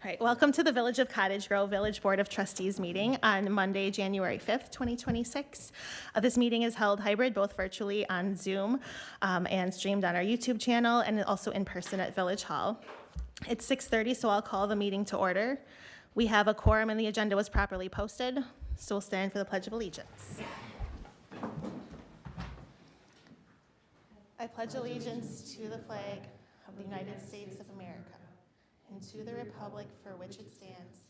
All right, welcome to the Village of Cottage Grove Village Board of Trustees meeting on Monday, January 5th, 2026. This meeting is held hybrid, both virtually on Zoom and streamed on our YouTube channel and also in person at Village Hall. It's 6:30, so I'll call the meeting to order. We have a quorum and the agenda was properly posted, so we'll stand for the Pledge of Allegiance. I pledge allegiance to the flag of the United States of America and to the republic for which it stands,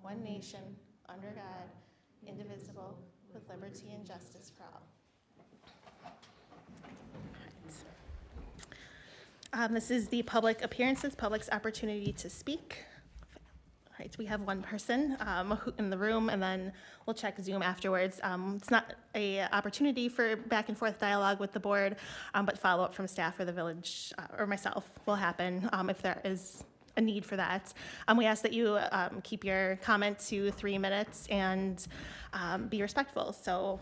one nation, under God, indivisible, with liberty and justice for all. This is the public appearances, public's opportunity to speak. All right, we have one person in the room, and then we'll check Zoom afterwards. It's not an opportunity for back and forth dialogue with the board, but follow-up from staff or the village or myself will happen if there is a need for that. We ask that you keep your comment to 3 minutes and be respectful. So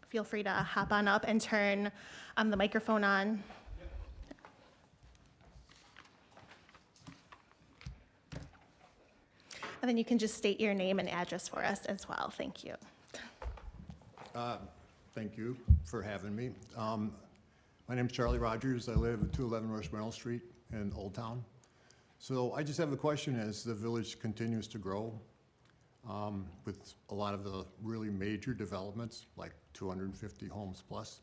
feel free to hop on up and turn the microphone on. And then you can just state your name and address for us as well. Thank you. Thank you for having me. My name is Charlie Rogers. I live at 211 West Merrill Street in Old Town. So I just have a question as the village continues to grow with a lot of the really major developments, like 250 homes plus.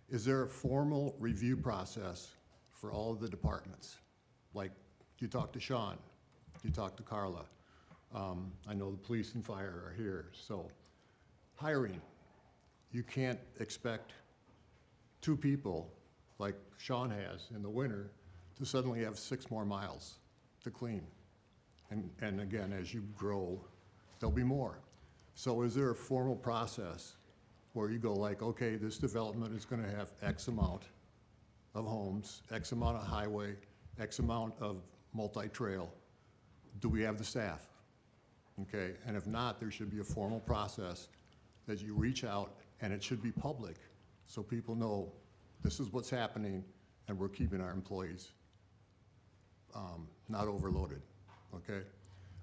Is there a formal review process for all of the departments? Like you talk to Sean, you talk to Carla. I know the police and fire are here. So hiring, you can't expect 2 people like Sean has in the winter to suddenly have 6 more miles to clean. And again, as you grow, there'll be more. So is there a formal process where you go like, okay, this development is gonna have X amount of homes, X amount of highway, X amount of multi-trail. Do we have the staff? Okay, and if not, there should be a formal process that you reach out, and it should be public so people know this is what's happening and we're keeping our employees not overloaded, okay?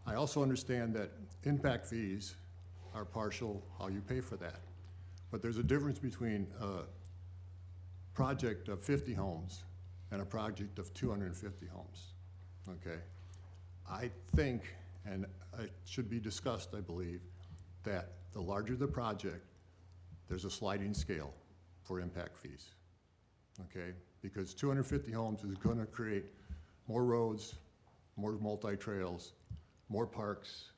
I also understand that impact fees are partial how you pay for that. But there's a difference between a project of 50 homes and a project of 250 homes, okay? I think, and it should be discussed, I believe, that the larger the project, there's a sliding scale for impact fees, okay? Because 250 homes is gonna create more roads, more multi-trails, more parks,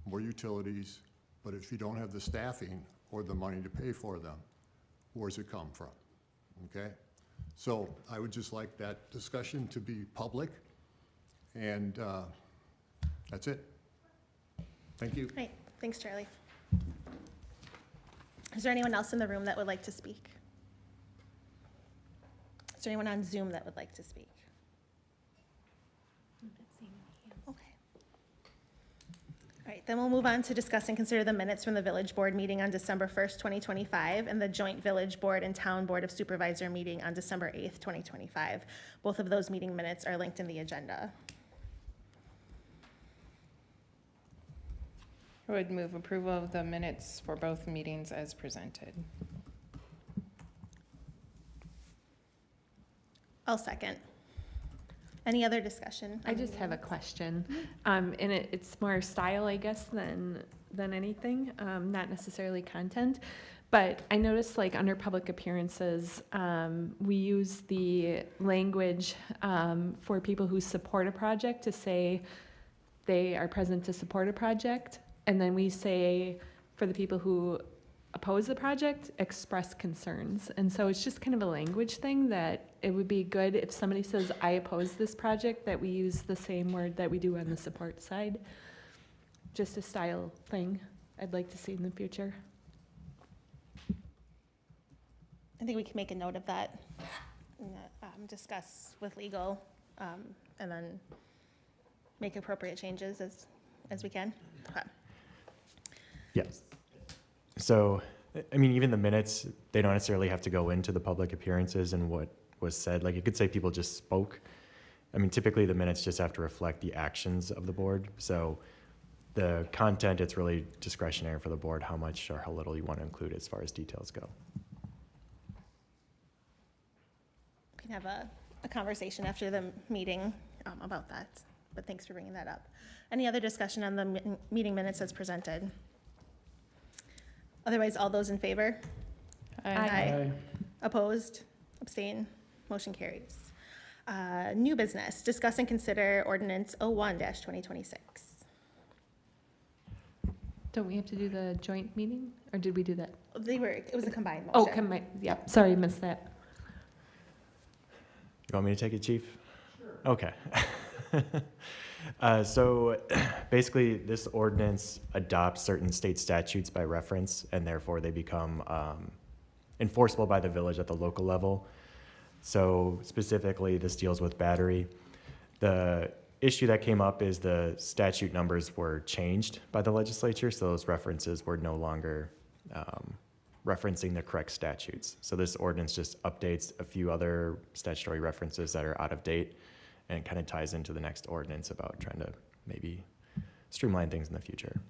more utilities, but if you don't have the staffing or the money to pay for them, where's it come from, okay? So I would just like that discussion to be public, and that's it. Thank you. Great, thanks, Charlie. Is there anyone else in the room that would like to speak? Is there anyone on Zoom that would like to speak? Okay. All right, then we'll move on to discuss and consider the minutes from the village board meeting on December 1st, 2025, and the joint village board and town board of supervisor meeting on December 8th, 2025. Both of those meeting minutes are linked in the agenda. I would move approval of the minutes for both meetings as presented. I'll second. Any other discussion? I just have a question, and it's more style, I guess, than anything, not necessarily content. But I noticed, like, under public appearances, we use the language for people who support a project to say they are present to support a project, and then we say for the people who oppose the project, express concerns. And so it's just kind of a language thing that it would be good if somebody says, I oppose this project, that we use the same word that we do on the support side. Just a style thing I'd like to see in the future. I think we can make a note of that and discuss with legal and then make appropriate changes as we can. Okay. Yes. So, I mean, even the minutes, they don't necessarily have to go into the public appearances and what was said. Like, you could say people just spoke, I mean, typically the minutes just have to reflect the actions of the board. So the content, it's really discretionary for the board how much or how little you want to include as far as details go. We can have a conversation after the meeting about that, but thanks for bringing that up. Any other discussion on the meeting minutes as presented? Otherwise, all those in favor? Aye. Opposed? Abstain? Motion carries. New business, discuss and consider ordinance 01-2026. Don't we have to do the joint meeting, or did we do that? It was a combined Oh, motion. yeah, sorry, missed that. You want me to take it, Chief? Sure. Okay. So basically, this ordinance adopts certain state statutes by reference, and therefore they become enforceable by the village at the local level. So specifically, this deals with battery. The issue that came up is the statute numbers were changed by the legislature, so those references were no longer referencing the correct statutes. So this ordinance just updates a few other statutory references that are out of date, and it kind of ties into the next ordinance about trying to maybe streamline things in the future.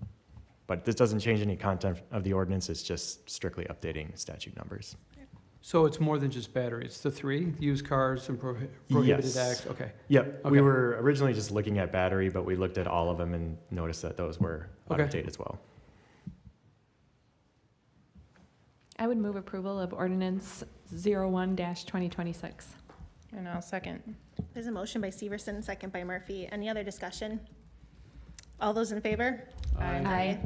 But this doesn't change any content of the ordinance, it's just strictly updating statute numbers. So it's more than just battery, it's the three, used cars and prohibited Yes. acts, okay. Yep, we Okay. were originally just looking at battery, but we looked at all of them and noticed that those were out of Okay. date as well. I would move approval of ordinance 01-2026. And I'll second. There's a motion by Severson, second by Murphy. Any other discussion? All those in favor? Aye.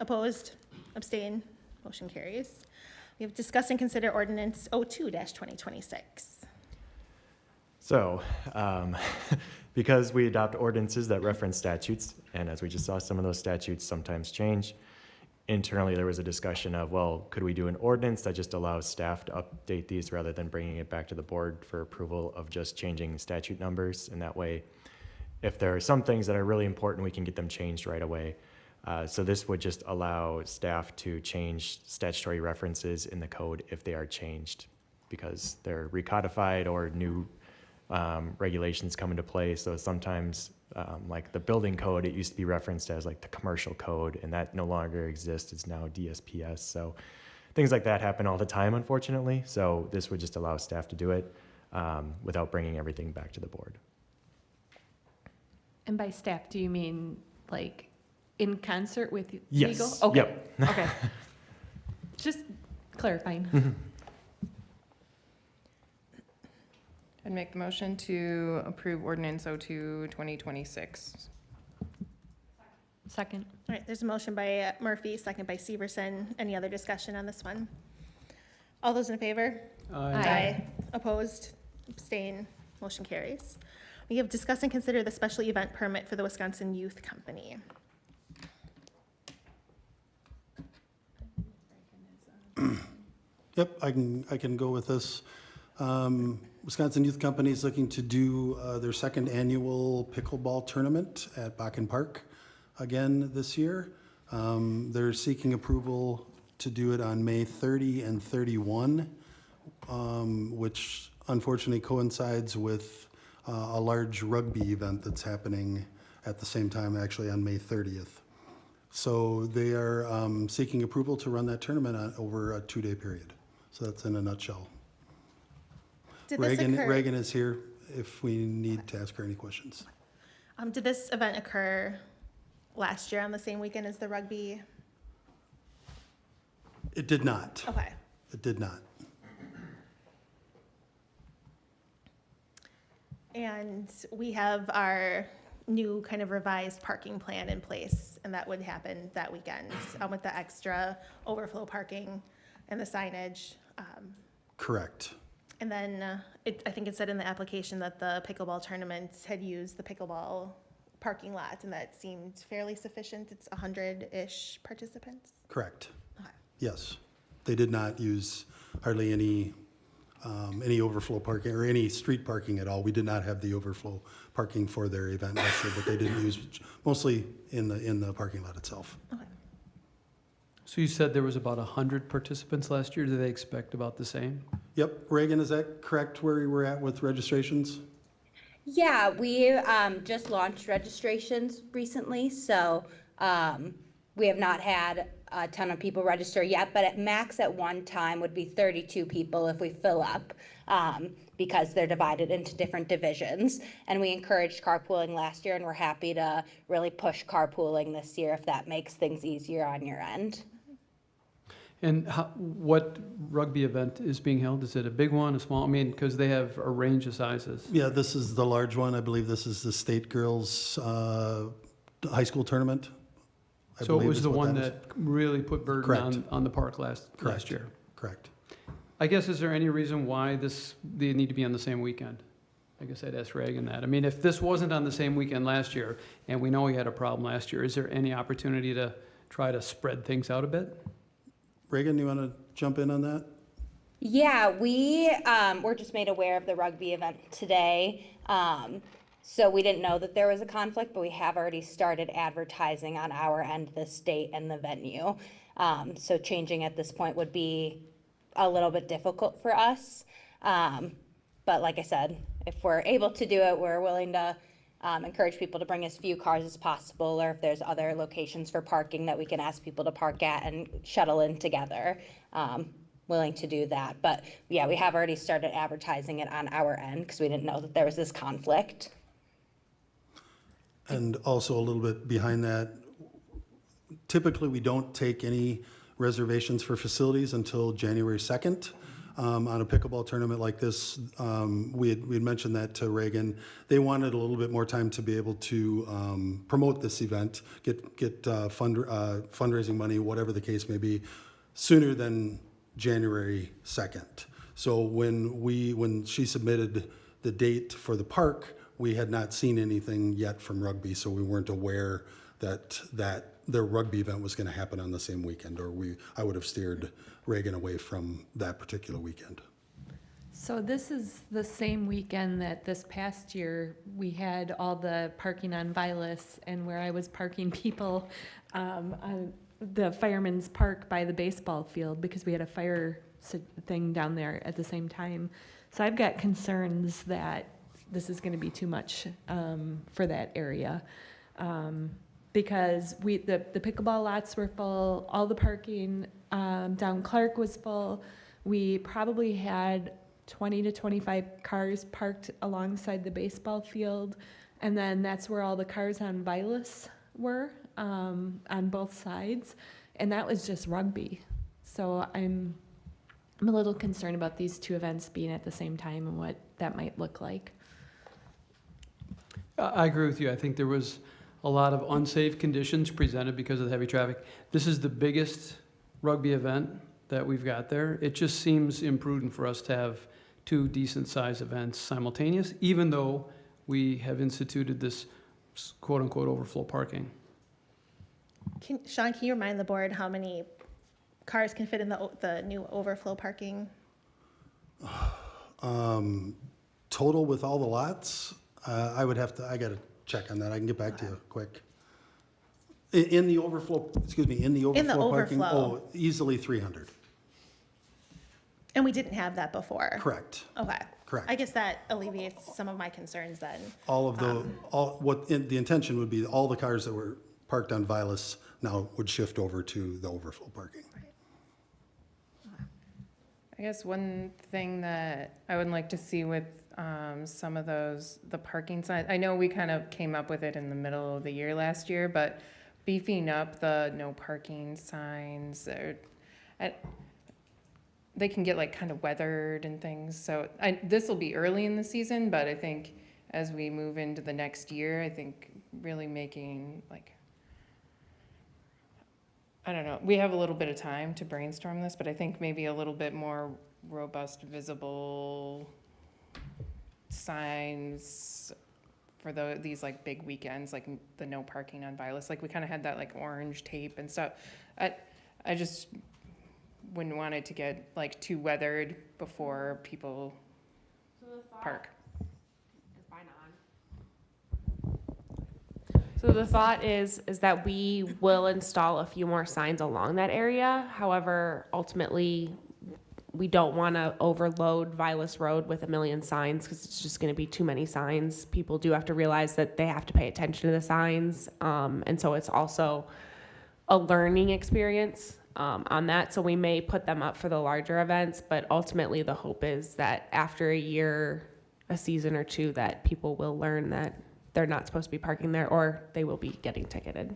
Opposed? Abstain? Motion carries. We have discuss and consider ordinance 02-2026. So, because we adopt ordinances that reference statutes, and as we just saw, some of those statutes sometimes change, internally there was a discussion of, well, could we do an ordinance that just allows staff to update these rather than bringing it back to the board for approval of just changing statute numbers? And that way, if there are some things that are really important, we can get them changed right away. So this would just allow staff to change statutory references in the code if they are changed because they're recodified or new regulations come into play. So sometimes, like the building code, it used to be referenced as like the commercial code, and that no longer exists. It's now DSPS. So things like that happen all the time, unfortunately. So this would just allow staff to do it without bringing everything back to the board. And by staff, do you mean like in concert with legal? Yes. Okay. Yep. Okay. Just clarifying. I'd make the motion to approve ordinance 02-2026. Second. All right, there's a motion by Murphy, second by Severson. Any other discussion on this one? All those in favor? Aye. Opposed? Abstain? Motion carries. We have discuss and consider the special event permit for the Wisconsin Youth Company. Yep, I can go with this. Wisconsin Youth Company is looking to do their second annual pickleball tournament at Bakken Park again this year. They're seeking approval to do it on May 30 and 31, which unfortunately coincides with a large rugby event that's happening at the same time, actually on May 30th. So they are seeking approval to run that tournament over a 2-day period. So that's in a nutshell. Did this occur? Reagan is here if we need to ask her any questions. Did this event occur last year on the same weekend as the rugby? It did not. Okay. It did not. And we have our new kind of revised parking plan in place, and that would happen that weekend with the extra overflow parking and the signage. Correct. And then I think it said in the application that the pickleball tournament had used the pickleball parking lot, and that seemed fairly sufficient. It's 100-ish participants. Correct. Okay. Yes. They did not use hardly any overflow parking or any street parking at all. We did not have the overflow parking for their event last year, but they didn't use mostly in the parking lot itself. Okay. So you said there was about 100 participants last year, do they expect about the same? Yep. Reagan, is that correct where you were at with registrations? Yeah, we just launched registrations recently, so we have not had a ton of people register yet, but at max at one time would be 32 people if we fill up, because they're divided into different divisions. And we encouraged carpooling last year, and we're happy to really push carpooling this year if that makes things easier on your end. And what rugby event is being held? Is it a big one, a small? I mean, because they have a range of sizes. Yeah, this is the large one. I believe this is the state girls high school tournament. I So it believe was is the what one is. that really put burden Correct. on the park last Correct. year. Correct. I guess, is there any reason why they need to be on the same weekend? I guess I'd ask Reagan that. I mean, if this wasn't on the same weekend last year, and we know we had a problem last year, is there any opportunity to try to spread things out a bit? Reagan, you want to jump in on that? Yeah, we were just made aware of the rugby event today. So we didn't know that there was a conflict, but we have already started advertising on our end, the state and the venue. So changing at this point would be a little bit difficult for us. But like I said, if we're able to do it, we're willing to encourage people to bring as few cars as possible, or if there's other locations for parking that we can ask people to park at and shuttle in together, willing to do that. But yeah, we have already started advertising it on our end because we didn't know that there was this conflict. And also a little bit behind that, typically we don't take any reservations for facilities until January 2nd. On a pickleball tournament like this, we had mentioned that to Reagan. They wanted a little bit more time to be able to promote this event, get fundraising money, whatever the case may be, sooner than January 2nd. So when she submitted the date for the park, we had not seen anything yet from rugby, so we weren't aware that their rugby event was going to happen on the same weekend, or I would have steered Reagan away from that particular weekend. So this is the same weekend that this past year, we had all the parking on Vilas, and where I was parking people on the Fireman's Park by the baseball field, because we had a fire thing down there at the same time. So I've got concerns that this is gonna be too much for that area. Because the pickleball lots were full, all the parking down Clark was full. We probably had 20 to 25 cars parked alongside the baseball field. And then that's where all the cars on Vilas were, on both sides. And that was just rugby. So I'm a little concerned about these two events being at the same time and what that might look like. I agree with you. I think there was a lot of unsafe conditions presented because of the heavy traffic. This is the biggest rugby event that we've got there. It just seems imprudent for us to have two decent-sized events simultaneous, even though we have instituted this quote-unquote overflow parking. Sean, can you remind the board how many cars can fit in the new overflow parking? Total with all the lots, I gotta check on that. I can get back to you quick. In the overflow parking, overflow. easily 300. And we didn't have that before? Correct. Okay. Correct. I guess that alleviates some of my concerns then. The intention would be all the cars that were parked on Vilas now would shift over to the overflow parking. I guess one thing that I would like to see with some of the parking signs, I know we kind of came up with it in the middle of the year last year, but beefing up the no parking signs, they can get like kind of weathered and things. So this will be early in the season, but I think as we move into the next year, I think really making I don't know, we have a little bit of time to brainstorm this, but I think maybe a little bit more robust, visible signs for these like big weekends, like the no parking on Vilas. Like we kind of had that like orange tape and stuff. I just wouldn't want it to get like too weathered before people park. So the thought is that we will install a few more signs along that area. However, ultimately, we don't want to overload Vilas Road with a million signs because it's just going to be too many signs. People do have to realize that they have to pay attention to the signs. And so it's also a learning experience on that. So we may put them up for the larger events, but ultimately the hope is that after a year, a season or two, that people will learn that they're not supposed to be parking there or they will be getting ticketed.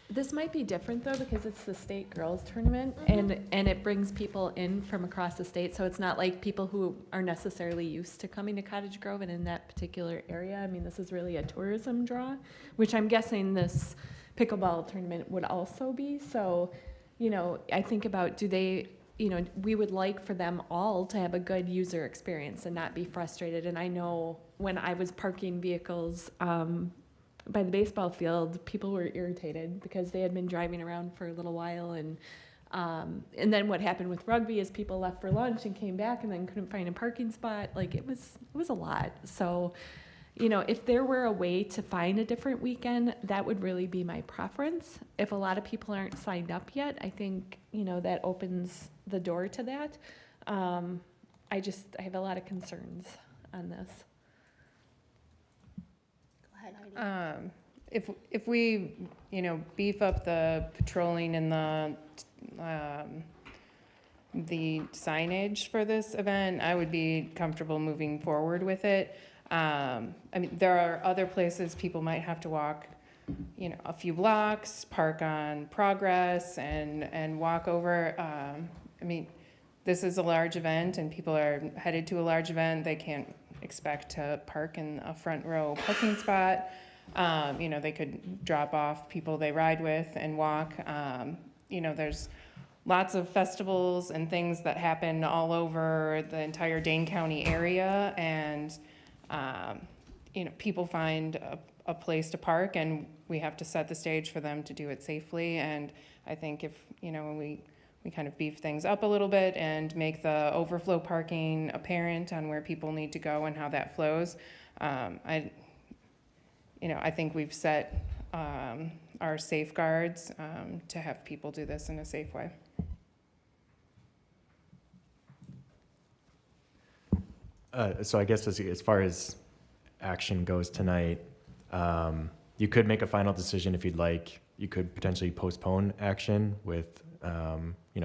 This might be different though, because it's the state girls tournament and it brings people in from across the state. So it's not like people who are necessarily used to coming to Cottage Grove and in that particular area. I mean, this is really a tourism draw, which I'm guessing this pickleball tournament would also be. So, you know, I think about, do they, you know, we would like for them all to have a good user experience and not be frustrated. And I know when I was parking vehicles, by the baseball field, people were irritated because they had been driving around for a little while, and then what happened with rugby is people left for lunch and came back and then couldn't find a parking spot. Like it was a lot. So, you know, if there were a way to find a different weekend, that would really be my preference. If a lot of people aren't signed up yet, I think, you know, that opens the door to that. I have a lot of concerns on this. If we, you know, beef up the patrolling and the signage for this event, I would be comfortable moving forward with it. I mean, there are other places people might have to walk, you know, a few blocks, park on Progress and walk over. I mean, this is a large event and people are headed to a large event. They can't expect to park in a front row parking spot. You know, they could drop off people they ride with and walk. You know, there's lots of festivals and things that happen all over the entire Dane County area, and you know, people find a place to park, and we have to set the stage for them to do it safely. And I think if, you know, we kind of beef things up a little bit and make the overflow parking apparent on where people need to go and how that flows, I think we've set our safeguards to have people do this in a safe way. So I guess as far as action goes tonight, you could make a final decision if you'd like. You could potentially postpone action with,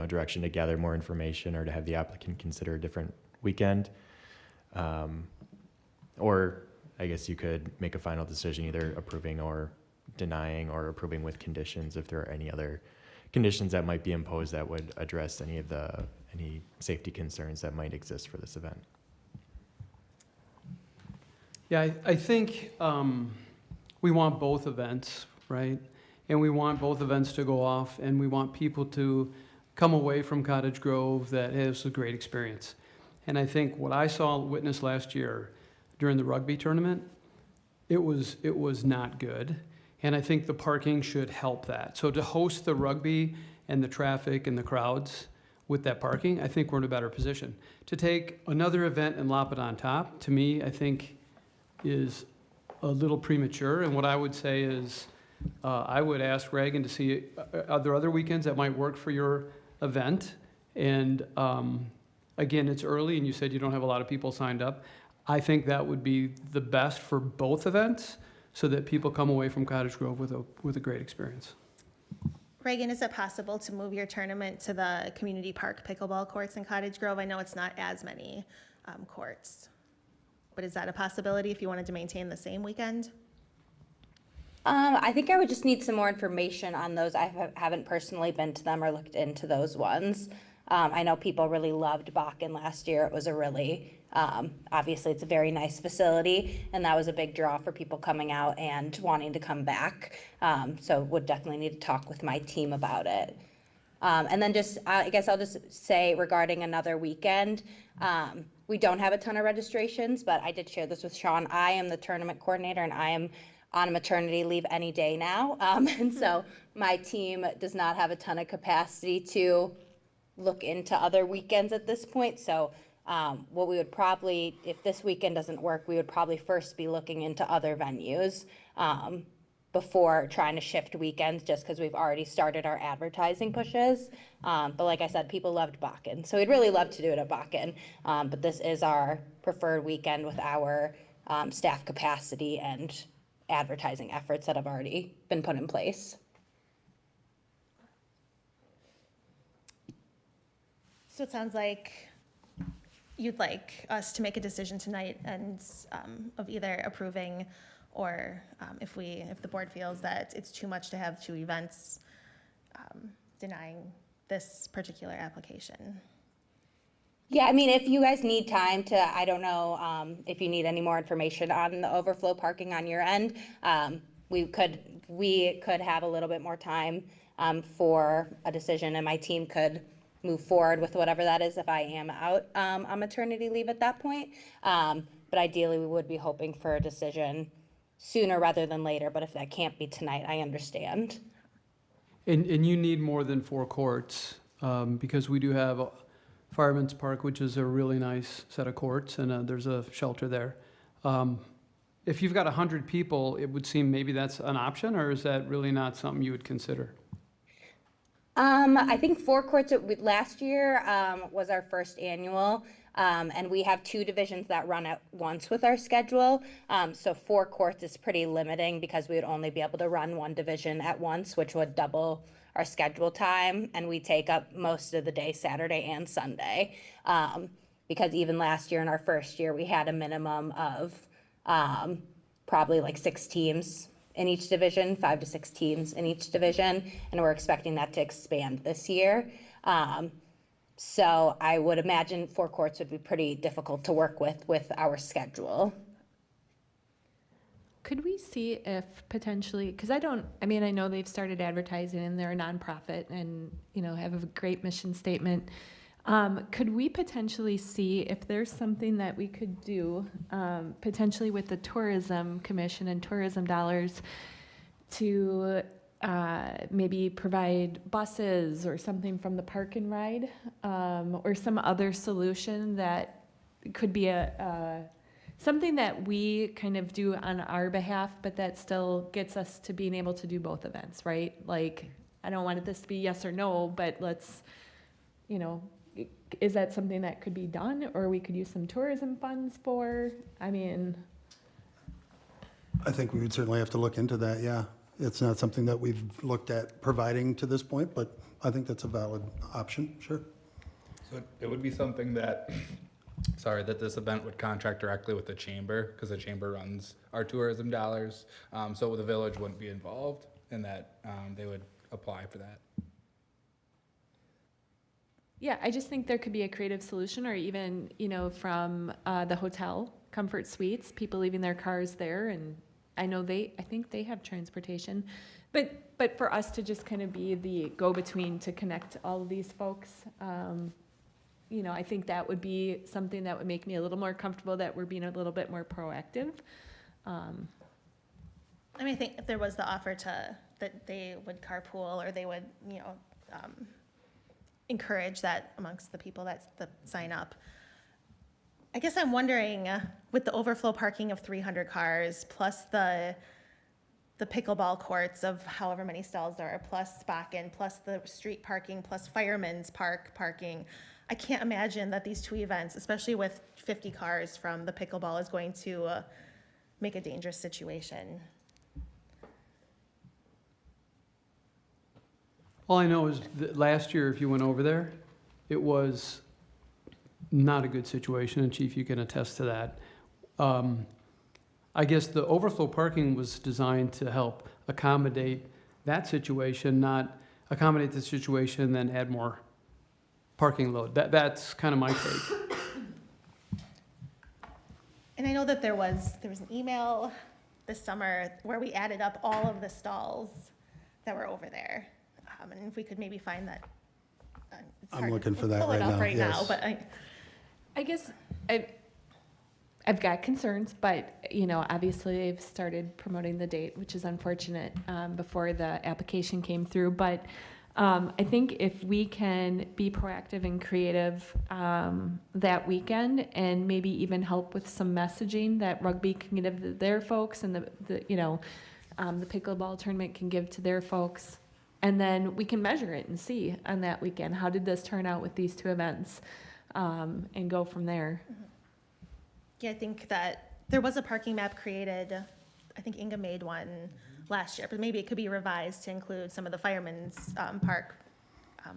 direction to gather more information or to have the applicant consider a different weekend. Or I guess you could make a final decision either approving or denying, or approving with conditions if there are any other conditions that might be imposed that would address any safety concerns that might exist for this event. Yeah, I think we want both events, right? And we want both events to go off, and we want people to come away from Cottage Grove that has a great experience. And I think what I witnessed last year during the rugby tournament, it was not good. And I think the parking should help that. So to host the rugby and the traffic and the crowds with that parking, I think we're in a better position. To take another event and lop it on top, to me, I think is a little premature. And what I would say is, I would ask Reagan to see, are there other weekends that might work for your event? And again, it's early and you said you don't have a lot of people signed up. I think that would be the best for both events so that people come away from Cottage Grove with a great experience. Reagan, is it possible to move your tournament to the community park pickleball courts in Cottage Grove? I know it's not as many courts, but is that a possibility if you wanted to maintain the same weekend? I think I would just need some more information on those. I haven't personally been to them or looked into those ones. I know people really loved Bakken last year. It was a really, obviously it's a very nice facility, and that was a big draw for people coming out and wanting to come back. So would definitely need to talk with my team about it. And then I guess I'll just say regarding another weekend, we don't have a ton of registrations, but I did share this with Sean. I am the tournament coordinator, and I am on maternity leave any day now. And so my team does not have a ton of capacity to look into other weekends at this point. So what we would probably, if this weekend doesn't work, we would probably first be looking into other venues. before trying to shift weekends, just because we've already started our advertising pushes. But like I said, people loved Bakken, so we'd really love to do it at Bakken. But this is our preferred weekend with our staff capacity and advertising efforts that have already been put in place. So it sounds like you'd like us to make a decision tonight and of either approving or if the board feels that it's too much to have 2 events, denying this particular application. Yeah, I mean, if you guys need time to, I don't know, if you need any more information on the overflow parking on your end, we could have a little bit more time, for a decision, and my team could move forward with whatever that is if I am out, on maternity leave at that point. But ideally, we would be hoping for a decision sooner rather than later, but if that can't be tonight, I understand. And you need more than 4 courts, because we do have Fireman's Park, which is a really nice set of courts, and there's a shelter there. If you've got 100 people, it would seem maybe that's an option, or is that really not something you would consider? I think 4 courts, last year, was our first annual, and we have 2 divisions that run at once with our schedule. So 4 courts is pretty limiting because we would only be able to run 1 division at once, which would double our schedule time, and we take up most of the day, Saturday and Sunday. Because even last year in our first year, we had a minimum of, probably like 6 teams in each division, 5 to 6 teams in each division, and we're expecting that to expand this year. So I would imagine 4 courts would be pretty difficult to work with our schedule. Could we see if potentially, because I know they've started advertising and they're a nonprofit and, have a great mission statement. Could we potentially see if there's something that we could do, potentially with the Tourism Commission and tourism dollars to maybe provide buses or something from the park and ride, or some other solution that could be something that we kind of do on our behalf, but that still gets us to being able to do both events, right? Like, I don't want this to be yes or no, but let's, is that something that could be done, or we could use some tourism funds for? I think we would certainly have to look into that, yeah. It's not something that we've looked at providing to this point, but I think that's a valid option, sure. So it would be something that, that this event would contract directly with the chamber, because the chamber runs our tourism dollars. So the village wouldn't be involved in that. They would apply for that. Yeah, I just think there could be a creative solution, or even, from the hotel, Comfort Suites, people leaving their cars there, and I think they have transportation, but for us to just kind of be the go-between to connect all of these folks, I think that would be something that would make me a little more comfortable that we're being a little bit more proactive. I think if there was the offer that they would carpool, or they would, encourage that amongst the people that sign up. I guess I'm wondering, with the overflow parking of 300 cars, plus the pickleball courts of however many stalls there are, plus Bakken, plus the street parking, plus Fireman's Park parking, I can't imagine that these 2 events, especially with 50 cars from the pickleball, is going to make a dangerous situation. All I know is that last year, if you went over there, it was not a good situation, and Chief, you can attest to that. I guess the overflow parking was designed to help accommodate that situation, not accommodate the situation and then add more parking load. That's kind of my take. And I know that there was an email this summer where we added up all of the stalls that were over there. And if we could maybe find that. It's I'm hard to looking for that pull it right up now, right now, yes. but I guess I've got concerns, but, obviously they've started promoting the date, which is unfortunate, before the application came through. But I think if we can be proactive and creative that weekend, and maybe even help with some messaging that rugby can give their folks, and the pickleball tournament can give to their folks. And then we can measure it and see on that weekend, how did this turn out with these two events? And go from there. Yeah, I think that there was a parking map created. I think Inga made one last year, but maybe it could be revised to include some of the firemen's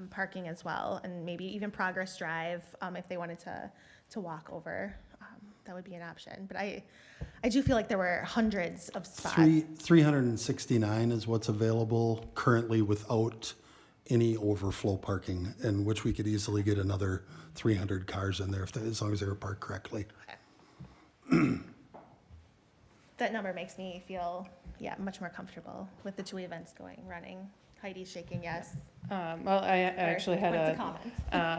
parking as well, and maybe even Progress Drive if they wanted to walk over. That would be an option. But I do feel like there were hundreds of spots. 369 is what's available currently without any overflow parking, in which we could easily get another 300 cars in there as long as they were parked correctly. That number makes me feel, much more comfortable with the two events running. Heidi's shaking yes. Well, I actually had What's a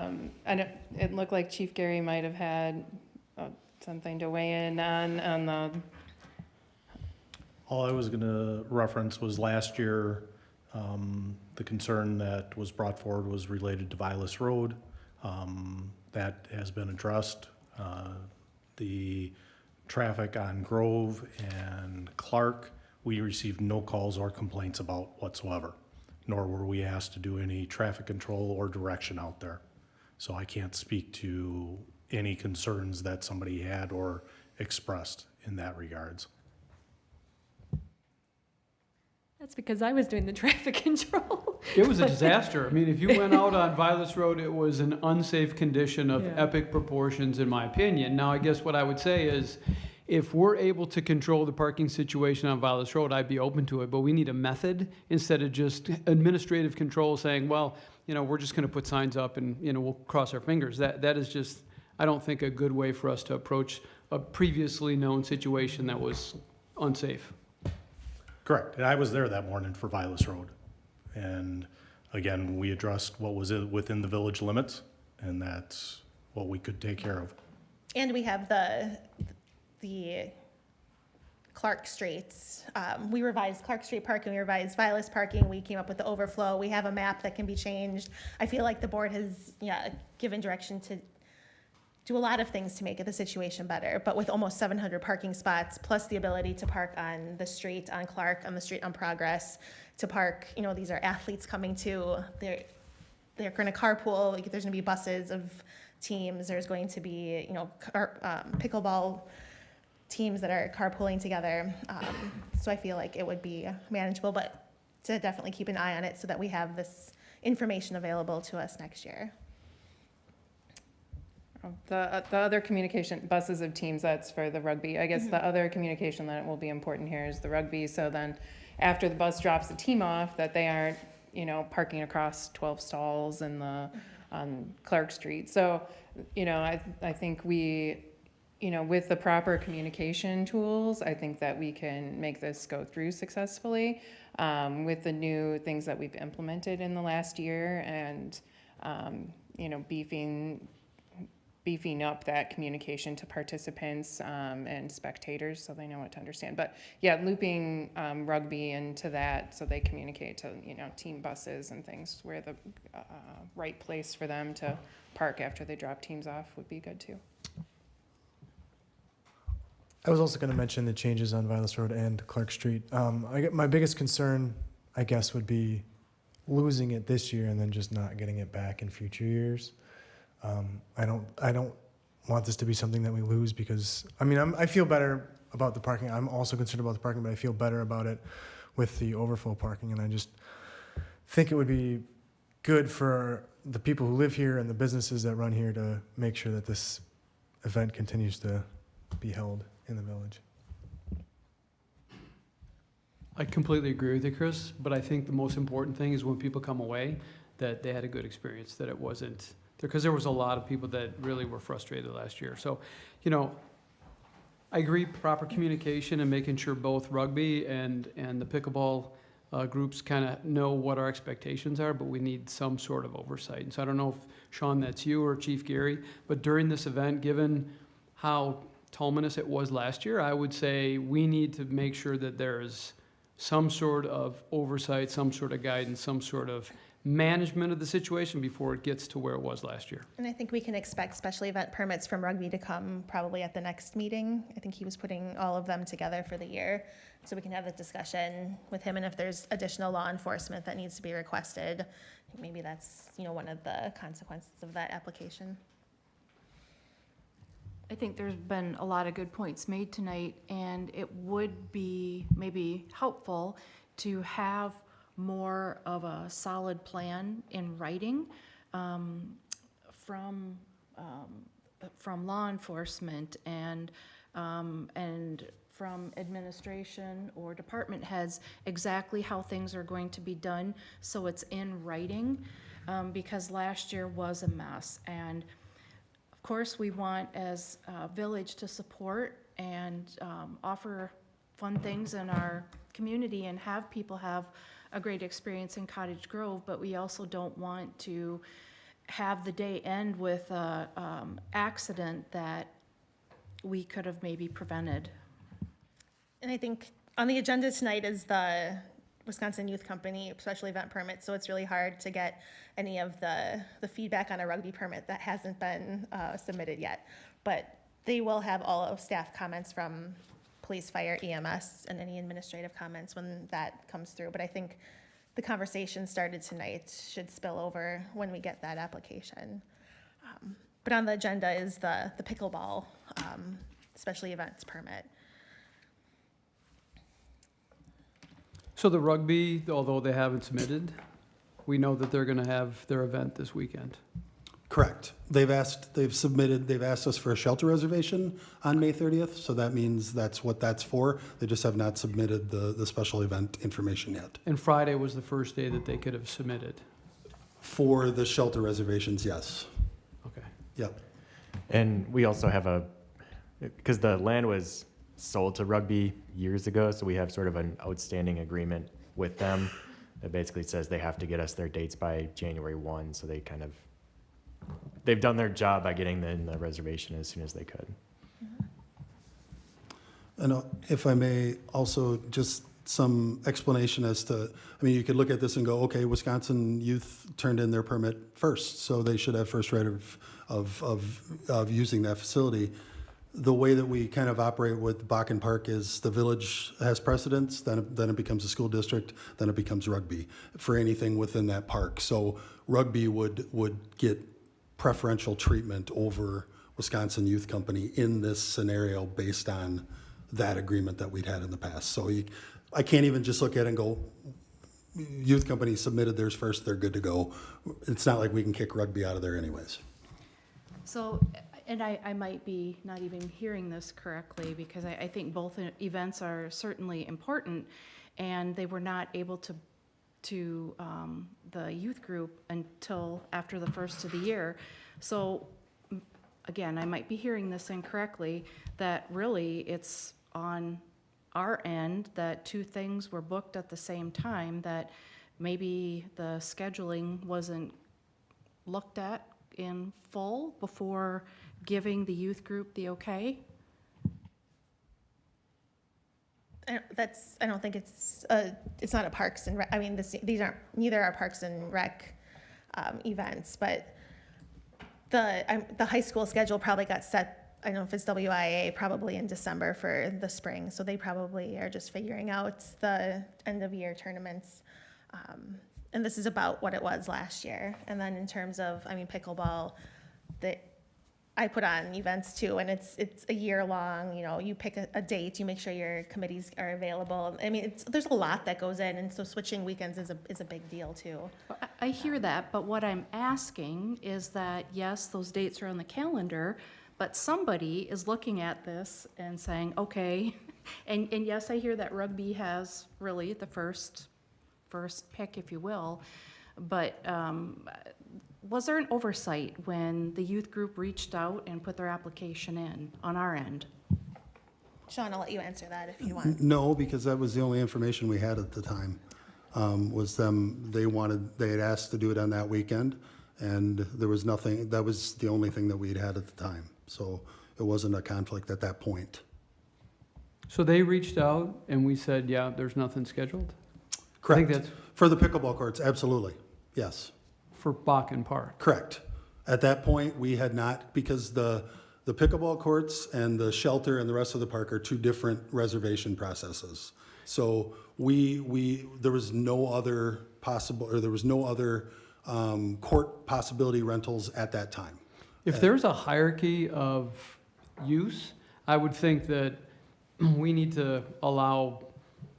comment? it looked like Chief Gary might have had something to weigh in on the, All I was going to reference was last year, the concern that was brought forward was related to Vilas Road. That has been addressed. The traffic on Grove and Clark, we received no calls or complaints about whatsoever, nor were we asked to do any traffic control or direction out there. So I can't speak to any concerns that somebody had or expressed in that regards. That's because I was doing the traffic control. It was a disaster. I mean, if you went out on Vilas Road, it was an unsafe condition of Yeah. epic proportions, in my opinion. Now, I guess what I would say is, if we're able to control the parking situation on Vilas Road, I'd be open to it, but we need a method instead of just administrative control saying, well, we're just gonna put signs up and, we'll cross our fingers. That is just, I don't think, a good way for us to approach a previously known situation that was unsafe. Correct. And I was there that morning for Vilas Road. And again, we addressed what was within the village limits, and that's what we could take care of. And we have the Clark Streets. We revised Clark Street parking, we revised Vilas parking, we came up with the overflow. We have a map that can be changed. I feel like the board has, given direction to do a lot of things to make the situation better, but with almost 700 parking spots, plus the ability to park on the street on Clark, on the street on Progress, to park, these are athletes coming to, they're gonna carpool, like, there's gonna be buses of teams, there's going to be, pickleball teams that are carpooling together. So I feel like it would be manageable, but to definitely keep an eye on it so that we have this information available to us next year. the other communication, buses of teams, that's for the rugby. I guess the other communication that will be important here is the rugby. So then after the bus drops the team off, that they aren't, parking across 12 stalls on Clark Street. So, I think we, with the proper communication tools, I think that we can make this go through successfully with the new things that we've implemented in the last year and, beefing up that communication to participants and spectators so they know what to understand. But yeah, looping rugby into that so they communicate to, team buses and things where the right place for them to park after they drop teams off would be good too. I was also going to mention the changes on Vilas Road and Clark Street. My biggest concern, I guess, would be losing it this year and then just not getting it back in future years. I don't want this to be something that we lose because, I feel better about the parking. I'm also concerned about the parking, but I feel better about it with the overflow parking. And I just think it would be good for the people who live here and the businesses that run here to make sure that this event continues to be held in the village. I completely agree with you, Chris, but I think the most important thing is when people come away, that they had a good experience, that it wasn't, because there was a lot of people that really were frustrated last year. So, I agree, proper communication and making sure both rugby and the pickleball groups kind of know what our expectations are, but we need some sort of oversight. And so I don't know if, Sean, that's you or Chief Gary, but during this event, given how tumultuous it was last year, I would say we need to make sure that there's some sort of oversight, some sort of guidance, some sort of management of the situation before it gets to where it was last year. And I think we can expect special event permits from rugby to come probably at the next meeting. I think he was putting all of them together for the year, so we can have the discussion with him, and if there's additional law enforcement that needs to be requested, I think maybe that's, one of the consequences of that application. I think there's been a lot of good points made tonight, and it would be maybe helpful to have more of a solid plan in writing from law enforcement and from administration or department heads, exactly how things are going to be done, so it's in writing, because last year was a mess. And of course, we want as a village to support and offer fun things in our community and have people have a great experience in Cottage Grove, but we also don't want to have the day end with a accident that we could have maybe prevented. And I think on the agenda tonight is the Wisconsin Youth Company special event permit, so it's really hard to get any of the feedback on a rugby permit that hasn't been submitted yet. But they will have all of staff comments from police, fire, EMS, and any administrative comments when that comes through. But I think the conversation started tonight should spill over when we get that application. But on the agenda is the pickleball special events permit. So the rugby, although they haven't submitted, we know that they're going to have their event this weekend. Correct. They've asked us for a shelter reservation on May 30th, so that means that's what that's for. They just have not submitted the special event information yet. And Friday was the first day that they could have submitted. For the shelter reservations, yes. Okay. Yep. And we also have because the land was sold to rugby years ago, so we have sort of an outstanding agreement with them that basically says they have to get us their dates by January 1, so they've done their job by getting in the reservation as soon as they could. And if I may, also just some explanation as to, you could look at this and go, okay, Wisconsin Youth turned in their permit first, so they should have first right of using that facility. The way that we kind of operate with Bakken Park is the village has precedence, then it becomes a school district, then it becomes rugby for anything within that park. So rugby would get preferential treatment over Wisconsin Youth Company in this scenario based on that agreement that we'd had in the past. So I can't even just look at it and go, Youth Company submitted theirs first, they're good to go. It's not like we can kick rugby out of there anyways. So, and I might be not even hearing this correctly, because I think both events are certainly important, and they were not able to the youth group until after the first of the year. So again, I might be hearing this incorrectly, that really it's on our end that two things were booked at the same time, that maybe the scheduling wasn't looked at in full before giving the youth group the okay? I don't think it's not a Parks and Rec, neither are Parks and Rec events, but the high school schedule probably got set, I don't know if it's WIA, probably in December for the spring, so they probably are just figuring out the end of year tournaments. And this is about what it was last year. And then in terms of, pickleball, I put on events too, and it's a year long. You pick a date, you make sure your committees are available. There's a lot that goes in, and so switching weekends is a big deal too. I hear that, but what I'm asking is that, yes, those dates are on the calendar, but somebody is looking at this and saying, okay, and yes, I hear that rugby has really the first pick, if you will, but was there an oversight when the youth group reached out and put their application in on our end? Sean, I'll let you answer that if you want. No, because that was the only information we had at the time, was they had asked to do it on that weekend, and there was nothing, that was the only thing that we'd had at the time. So it wasn't a conflict at that point. So they reached out and we said, yeah, there's nothing scheduled? Correct. I think that's For the pickleball courts, absolutely. Yes, for Bach and Park. correct. At that point, we had not, because the pickleball courts and the shelter and the rest of the park are two different reservation processes. So there was no other possible, or there was no other court possibility rentals at that time. If there's a hierarchy of use, I would think that we need to allow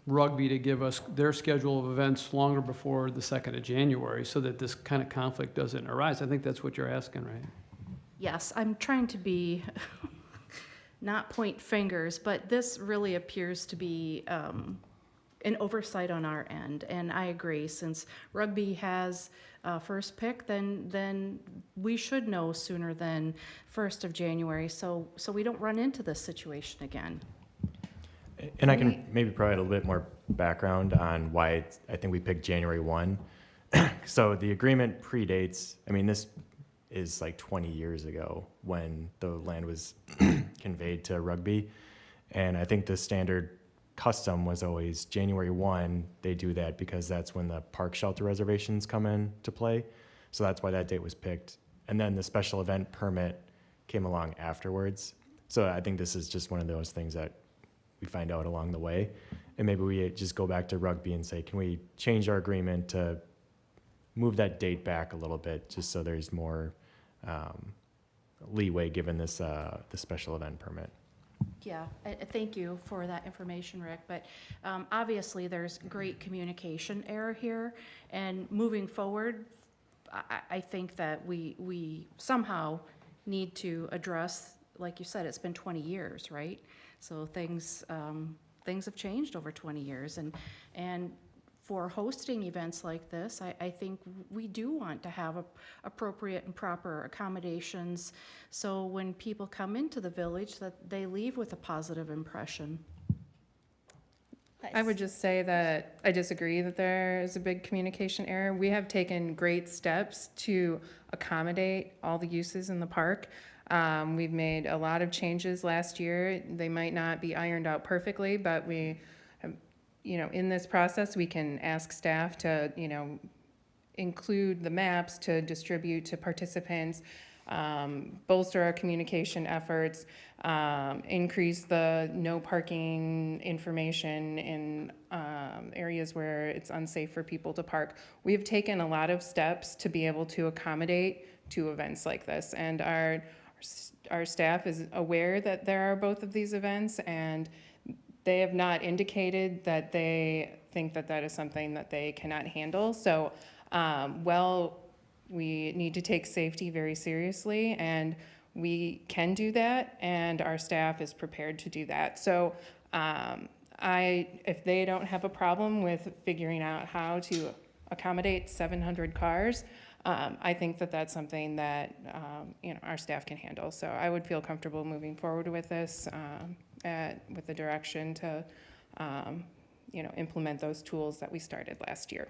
rugby to give us their schedule of events longer before the 2nd of January so that this kind of conflict doesn't arise. I think that's what you're asking, right? Yes, I'm trying to be, not point fingers, but this really appears to be an oversight on our end. And I agree, since rugby has first pick, then we should know sooner than 1st of January, so we don't run into this situation again. And I can maybe provide a little bit more background on why I think we picked January 1. So the agreement predates, I mean, this is like 20 years ago when the land was conveyed to rugby. And I think the standard custom was always January 1, they do that because that's when the park shelter reservations come in to play. So that's why that date was picked. And then the special event permit came along afterwards. So I think this is just one of those things that we find out along the way. And maybe we just go back to rugby and say, can we change our agreement to move that date back a little bit, just so there's more leeway given this the special event permit. Yeah, thank you for that information, Rick, but obviously there's great communication error here, and moving forward, I think that we somehow need to address, like you said, it's been 20 years, right? So things have changed over 20 years, and for hosting events like this, I think we do want to have appropriate and proper accommodations, so when people come into the village, that they leave with a positive impression. I would just say that I disagree that there is a big communication error. We have taken great steps to accommodate all the uses in the park. We've made a lot of changes last year. They might not be ironed out perfectly, but we have, in this process, we can ask staff to, include the maps to distribute to participants, bolster our communication efforts, increase the no parking information in areas where it's unsafe for people to park. We have taken a lot of steps to be able to accommodate to events like this, and our staff is aware that there are both of these events, and they have not indicated that they think that that is something that they cannot handle. So, we need to take safety very seriously, and we can do that, and our staff is prepared to do that. So, if they don't have a problem with figuring out how to accommodate 700 cars, I think that that's something that our staff can handle. So I would feel comfortable moving forward with this, with the direction to implement those tools that we started last year.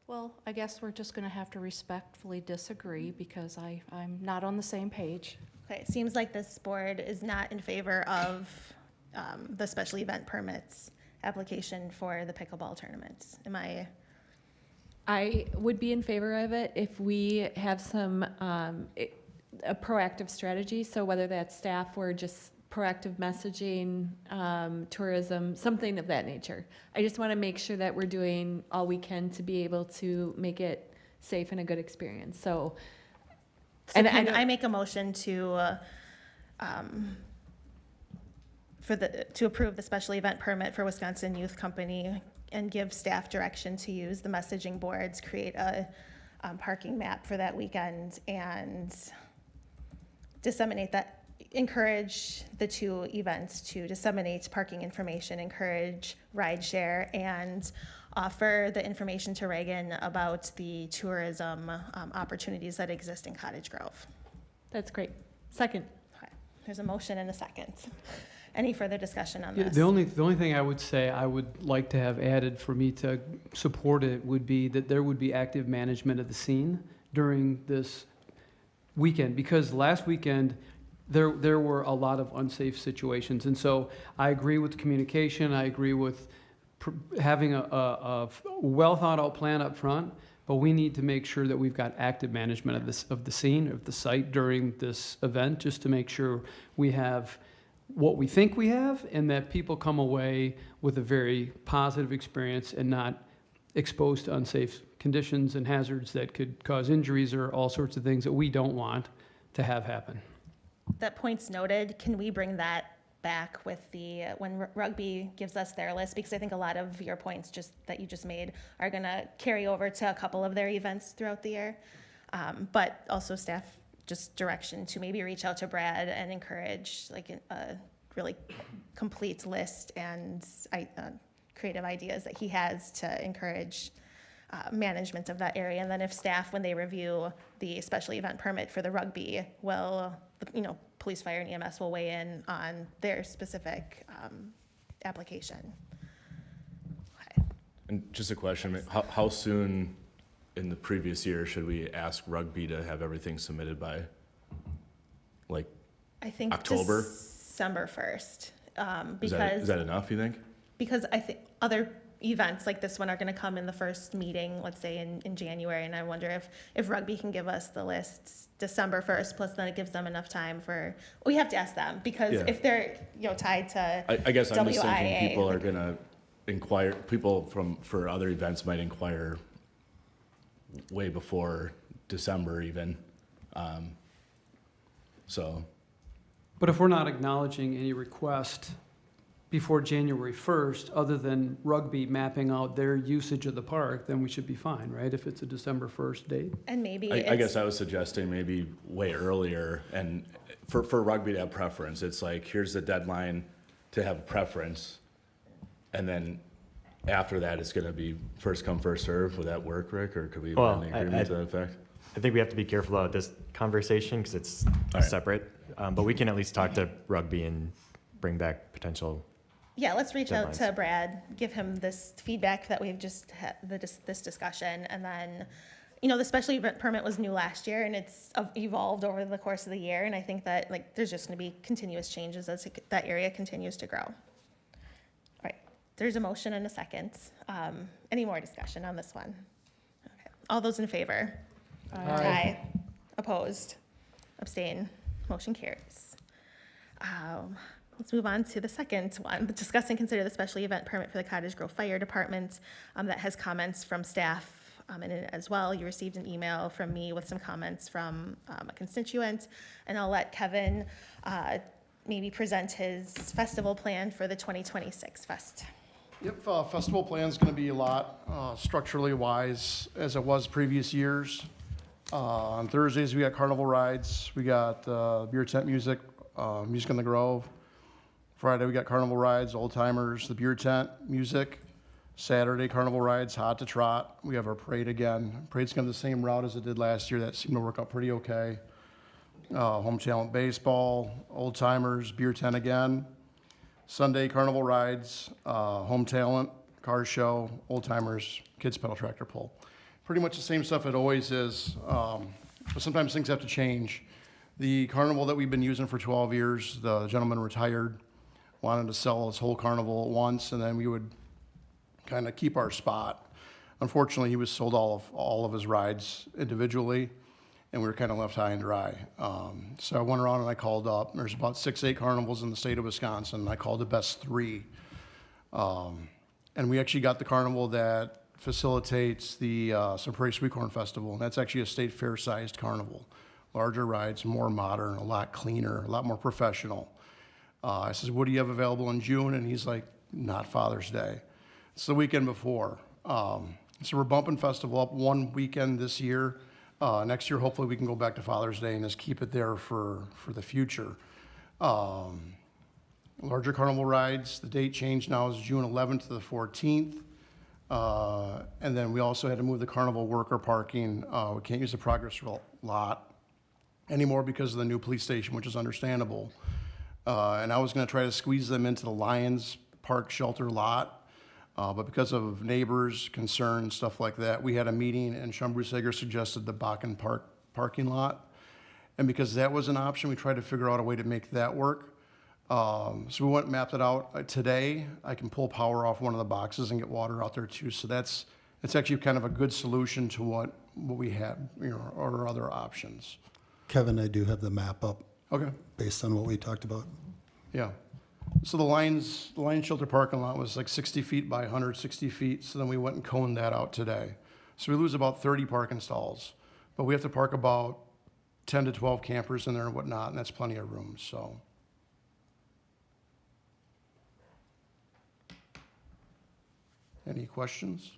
Well, I guess we're just gonna have to respectfully disagree, because I'm not on the same page. Okay, it seems like this board is not in favor of the special event permits application for the pickleball tournaments. I would be in favor of it if we have some, a proactive strategy. So whether that's staff or just proactive messaging, tourism, something of that nature. I just want to make sure that we're doing all we can to be able to make it safe and a good experience. So, So and can I I make a motion to approve the special event permit for Wisconsin Youth Company and give staff direction to use the messaging boards, create a parking map for that weekend, and disseminate that, encourage the two events to disseminate parking information, encourage rideshare, and offer the information to Reagan about the tourism opportunities that exist in Cottage Grove. That's great. Second. Okay. There's a motion and a second. Any further discussion on Yeah, this? the only thing I would say I would like to have added for me to support it would be that there would be active management of the scene during this weekend, because last weekend there were a lot of unsafe situations. And so I agree with communication, I agree with having a well thought out plan up front, but we need to make sure that we've got active management of the scene, of the site during this event, just to make sure we have what we think we have, and that people come away with a very positive experience and not exposed to unsafe conditions and hazards that could cause injuries or all sorts of things that we don't want to have happen. That point's noted. Can we bring that back with when rugby gives us their list? Because I think a lot of your points that you just made are gonna carry over to a couple of their events throughout the year. But also staff, just direction to maybe reach out to Brad and encourage like a really complete list and creative ideas that he has to encourage management of that area. And then if staff, when they review the special event permit for the rugby, police, fire, and EMS will weigh in on their specific application. Okay. And just a question, how soon in the previous year should we ask rugby to have everything submitted by? Like I think October? December 1st. Is that enough, you think? Because I think other events like this one are going to come in the first meeting, let's say in January, and I wonder if rugby can give us the lists December 1st, plus then it gives them enough time we have to ask them, because if they're tied to I guess I'm just thinking WIA, people are gonna inquire, for other events might inquire way before December even. But if we're not acknowledging any request before January 1st, other than rugby mapping out their usage of the park, then we should be fine, right? If it's a December 1st date. and maybe I guess I was suggesting maybe way earlier, and for rugby to have preference, it's like, here's the deadline to have a preference, and then after that, it's gonna be first come, first serve. Would that work, Rick, or could we Well, find the agreement to that effect? I think we have to be careful about this conversation because it's All right. separate, but we can at least talk to rugby and bring back potential. Yeah, let's reach out to Deadlines. Brad, give him this feedback that we've just had, this discussion, and then, the special event permit was new last year, and it's evolved over the course of the year, and I think that, there's just gonna be continuous changes as that area continues to grow. All right, there's a motion and a second. Any more discussion on this one? Okay. All those in favor? Aye. Opposed? Abstain? Motion carries. Let's move on to the second one. Discuss and consider the special event permit for the Cottage Grove Fire Department that has comments from staff in it as well. You received an email from me with some comments from a constituent, and I'll let Kevin maybe present his festival plan for the 2026 fest. Yep, festival plan's gonna be a lot structurally wise as it was previous years. On Thursdays, we got carnival rides, we got beer tent music, music in the Grove. Friday, we got carnival rides, old timers, the beer tent, music. Saturday, carnival rides, hot to trot. We have our parade again. Parade's gonna have the same route as it did last year. That seemed to work out pretty okay. Home talent baseball, old timers, beer tent again. Sunday, carnival rides, home talent, car show, old timers, kids pedal tractor pull. Pretty much the same stuff it always is, but sometimes things have to change. The carnival that we've been using for 12 years, the gentleman retired, wanted to sell his whole carnival at once, and then we would kind of keep our spot. Unfortunately, he was sold all of his rides individually, and we were kind of left high and dry. So I went around and I called up. There's about 6-8 carnivals in the state of Wisconsin. I called the best 3. And we actually got the carnival that facilitates the Surprise Sweet Corn Festival, and that's actually a state fair-sized carnival. Larger rides, more modern, a lot cleaner, a lot more professional. I says, what do you have available in June? And he's like, not Father's Day. It's the weekend before. So we're bumping festival up one weekend this year. Next year, hopefully we can go back to Father's Day and just keep it there for the future. Larger carnival rides, the date change now is June 11th to the 14th. And then we also had to move the carnival worker parking. We can't use the Progress lot anymore because of the new police station, which is understandable. And I was gonna try to squeeze them into the Lions Park shelter lot. But because of neighbors, concerns, stuff like that, we had a meeting and Sean Brusager suggested the Bakken Park parking lot. And because that was an option, we tried to figure out a way to make that work. So we went and mapped it out. Today, I can pull power off one of the boxes and get water out there too. So that's it's actually kind of a good solution to what we had, you know, or other options. Kevin, I do have the map up Okay. based on what we talked about. Yeah. So the Lion Shelter parking lot was like 60 feet by 160 feet, so then we went and coned that out today. So we lose about 30 parking stalls, but we have to park about 10 to 12 campers in there and whatnot, and that's plenty of room, so. Any questions?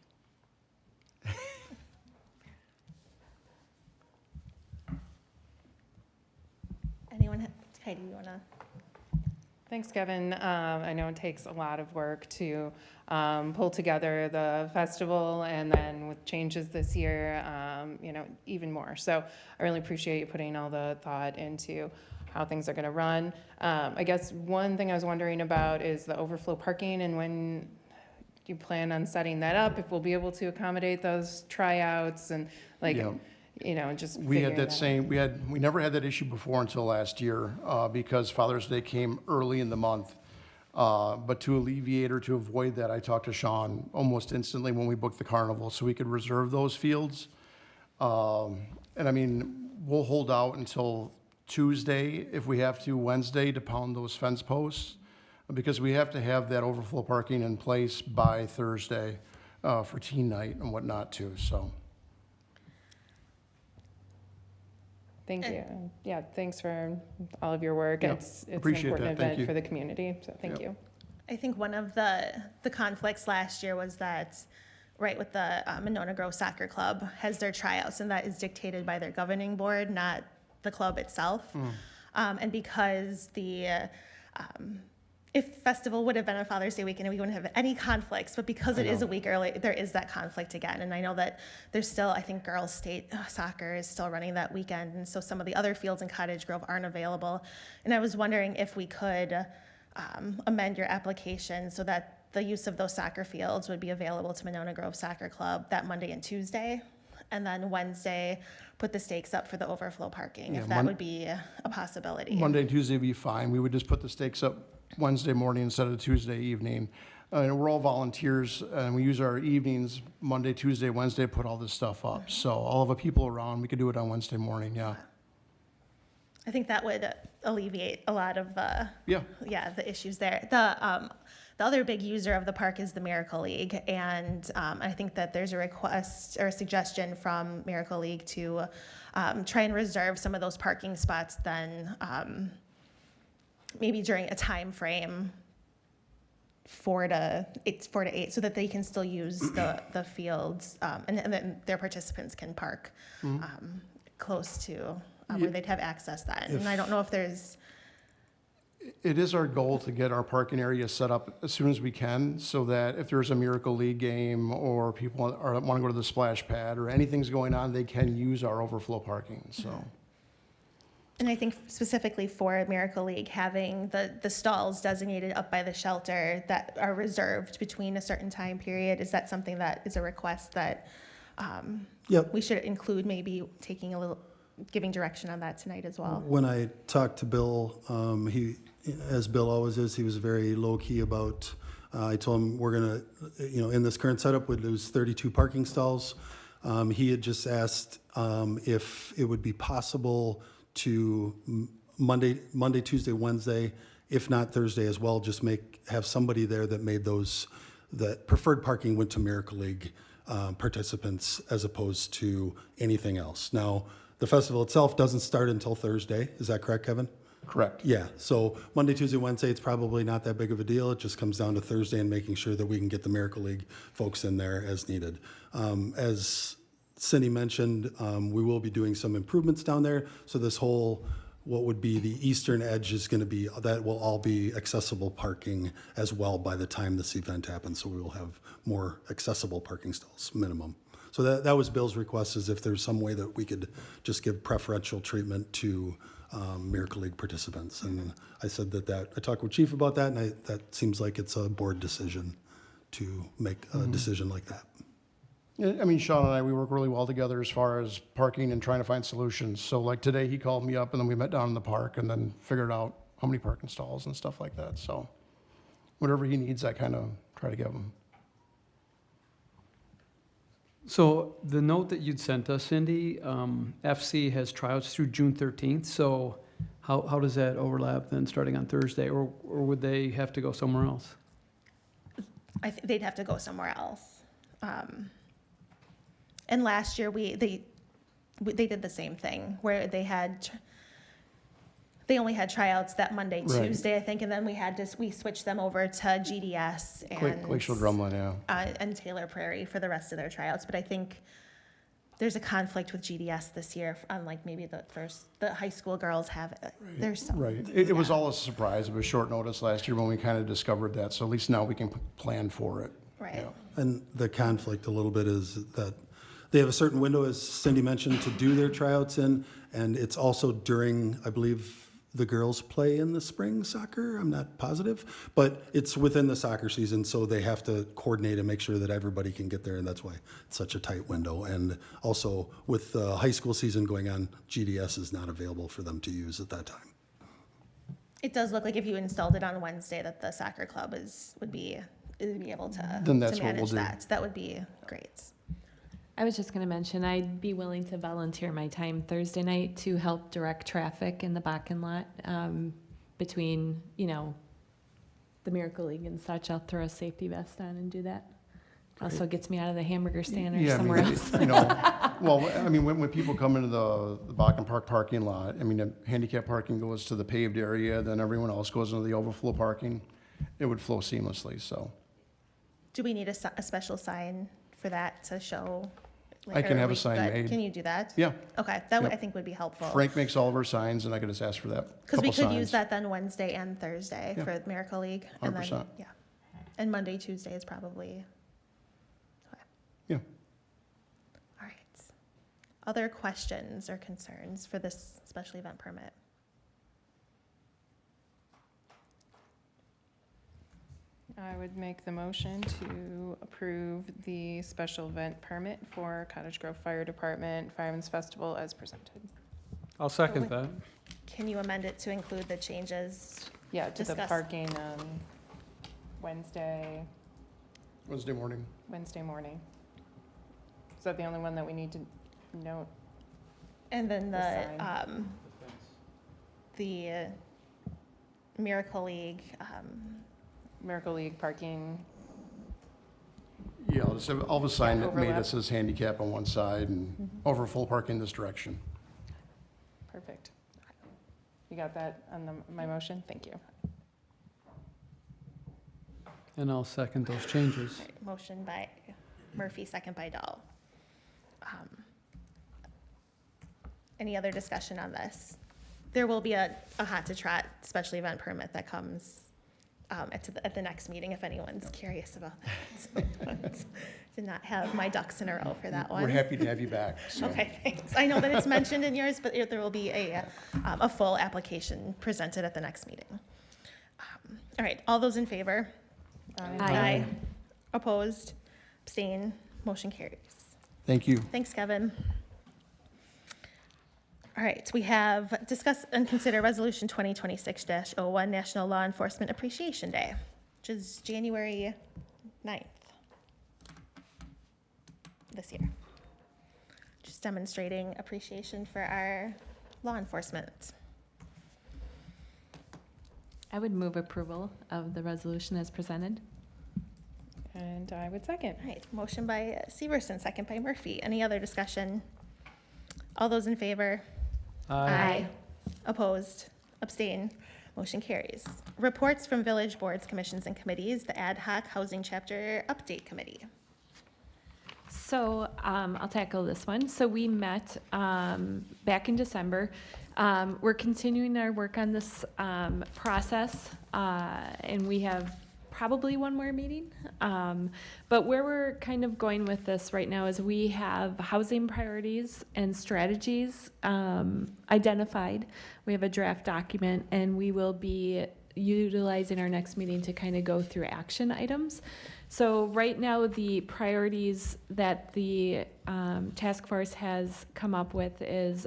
Anyone, Heidi, you wanna? Thanks, Kevin. I know it takes a lot of work to pull together the festival, and then with changes this year, you know, even more. So I really appreciate you putting all the thought into how things are going to run. I guess one thing I was wondering about is the overflow parking, and when do you plan on setting that up? If we'll be able to accommodate those tryouts and like. Yeah. You know, just We had figuring that out. same, we never had that issue before until last year, because Father's Day came early in the month. But to alleviate or to avoid that, I talked to Sean almost instantly when we booked the carnival, so we could reserve those fields. And I mean, we'll hold out until Tuesday, if we have to, Wednesday, to pound those fence posts, because we have to have that overflow parking in place by Thursday, for teen night and whatnot too, so. Thank you. Yeah, thanks for all of your work. Yeah, It's an appreciate important that. Thank event you. for the community, so thank Yeah. you. I think one of the conflicts last year was that, right, with the Monona Grove Soccer Club has their tryouts, and that is dictated by their governing board, not the club itself. And because if festival would have been on Father's Day weekend, we wouldn't have any conflicts, but because it is a week early, there is that conflict again. And I know that there's still, I think girls state soccer is still running that weekend, and so some of the other fields in Cottage Grove aren't available. And I was wondering if we could amend your application so that the use of those soccer fields would be available to Monona Grove Soccer Club that Monday and Tuesday, and then Wednesday, put the stakes up for the overflow parking, Yeah, if that would be a possibility. Monday and Tuesday would be fine. We would just put the stakes up Wednesday morning instead of Tuesday evening. And we're all volunteers, and we use our evenings, Monday, Tuesday, Wednesday, put all this stuff up. So all of the people around, we could do it on Wednesday morning, yeah. I think that would alleviate a lot of Yeah. the issues there. The other big user of the park is the Miracle League, and I think that there's a request or a suggestion from Miracle League to try and reserve some of those parking spots then maybe during a time frame 4 to 8, so that they can still use the fields, and then their participants can park close to where they'd have access then. And I don't know if there's. It is our goal to get our parking area set up as soon as we can, so that if there's a Miracle League game or people want to go to the splash pad or anything's going on, they can use our overflow parking, so. And I think specifically for Miracle League, having the stalls designated up by the shelter that are reserved between a certain time period, is that something that is a request that Yep. we should include, maybe giving direction on that tonight as well? When I talked to Bill, he, as Bill always is, he was very low-key about, I told him we're gonna, in this current setup, we'd lose 32 parking stalls. He had just asked if it would be possible to Monday, Tuesday, Wednesday, if not Thursday as well, just have somebody there that made that preferred parking went to Miracle League participants as opposed to anything else. Now, the festival itself doesn't start until Thursday. Is that correct, Kevin? Correct. Yeah, so Monday, Tuesday, Wednesday, it's probably not that big of a deal. It just comes down to Thursday and making sure that we can get the Miracle League folks in there as needed. As Cindy mentioned, we will be doing some improvements down there. So this whole, what would be the eastern edge is going to be, that will all be accessible parking as well by the time this event happens. So we will have more accessible parking stalls, minimum. So that was Bill's request, is if there's some way that we could just give preferential treatment to Miracle League participants. And I said that I talked with Chief about that, and that seems like it's a board decision to make a decision like that. Yeah, I mean, Sean and I, we work really well together as far as parking and trying to find solutions. So like today, he called me up and then we met down in the park and then figured out how many parking stalls and stuff like that. So whatever he needs, I kind of try to give him. So the note that you'd sent us, Cindy, FC has tryouts through June 13th, so how does that overlap then, starting on Thursday, or would they have to go somewhere else? They'd have to go somewhere else. And last year, they did the same thing, where they only had tryouts that Monday, Right. Tuesday, I think, and then we switched them over to GDS and Glacial Drumlin, yeah. and Taylor Prairie for the rest of their tryouts. But I think there's a conflict with GDS this year, unlike maybe the high school girls have. There's some. Right. It was all a surprise. It was short notice last year when we kind of discovered that, so at least now we can plan for it. Right. Yeah. And the conflict a little bit is that they have a certain window, as Cindy mentioned, to do their tryouts in, and it's also during, I believe, the girls play in the spring soccer. I'm not positive, but it's within the soccer season, so they have to coordinate and make sure that everybody can get there, and that's why it's such a tight window. And also, with the high school season going on, GDS is not available for them to use at that time. It does look like if you installed it on Wednesday, that the soccer club would be able to Then that's to what we'll manage do. that. That would be great. I was just going to mention, I'd be willing to volunteer my time Thursday night to help direct traffic in the Bakken lot between, the Miracle League and such. I'll throw a safety vest on and do that. Also gets me out of the hamburger stand or Yeah, somewhere I mean, else. Well, I mean, when people come into the Bakken Park parking lot, I mean, the handicap parking goes to the paved area, then everyone else goes into the overflow parking. It would flow seamlessly, so. Do we need a special sign for that to show? I can or have we a sign good? made. Can you do that? Yeah. Okay, that would, Yep. I think would be helpful. Frank makes all of our signs, and I could just ask for that. Because we couple could use signs. that then Wednesday and Thursday Yeah. for Miracle League. And then, 100%. yeah. And Monday, Tuesday is probably, okay. Yeah. All right. Other questions or concerns for this special event permit? I would make the motion to approve the special event permit for Cottage Grove Fire Department Fireman's Festival as presented. I'll second that. Can you amend it to include the changes? Yeah, to the Discuss. parking Wednesday morning. Is that the only one that we need to note? And then The the Miracle League, Miracle League parking, Yeah, I'll have a sign that made Overlap. that says handicap on one side and overflow parking this direction. perfect. You got that on my motion? Thank you. And I'll second those changes. all right, motion by Murphy, second by Dahl. Any other discussion on this? There will be a hot to trot special event permit that comes at the next meeting, if anyone's curious about that. Did not have my ducks in a row for that one. We're happy to have you back. So. Okay, thanks. I know that it's mentioned in yours, but there will be a full application presented at the next meeting. All right, all those in favor? Aye. Opposed? Abstain? Motion carries. Thank you. Thanks, Kevin. All right, we have discuss and consider Resolution 2026-01, National Law Enforcement Appreciation Day, which is January 9th this year. Just demonstrating appreciation for our law enforcement. I would move approval of the resolution as presented. And I would second. All right, motion by Severson, second by Murphy. Any other discussion? All those in favor? Opposed? Abstain? Motion carries. Reports from village boards, commissions, and committees, the Ad Hoc Housing Chapter Update Committee. So I'll tackle this one. So we met back in December. We're continuing our work on this process, and we have probably one more meeting. But where we're kind of going with this right now is we have housing priorities and strategies identified. We have a draft document, and we will be utilizing our next meeting to kind of go through action items. So right now, the priorities that the task force has come up with is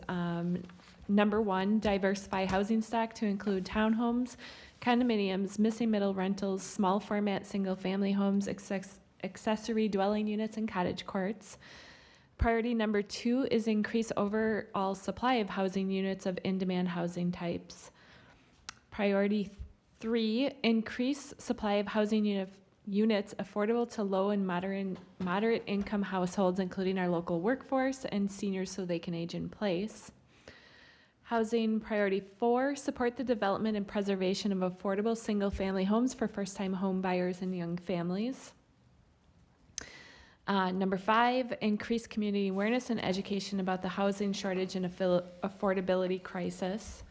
number one, diversify housing stock to include townhomes, condominiums, missing middle rentals, small format single-family homes, accessory dwelling units and cottage courts. Priority number 2 is increase overall supply of housing units of in-demand housing types. Priority 3, increase supply of housing units affordable to low and moderate income households, including our local workforce and seniors so they can age in place. Housing priority 4, support the development and preservation of affordable single-family homes for first-time home buyers and young families. Number 5, increase community awareness and education about the housing shortage and affordability crisis.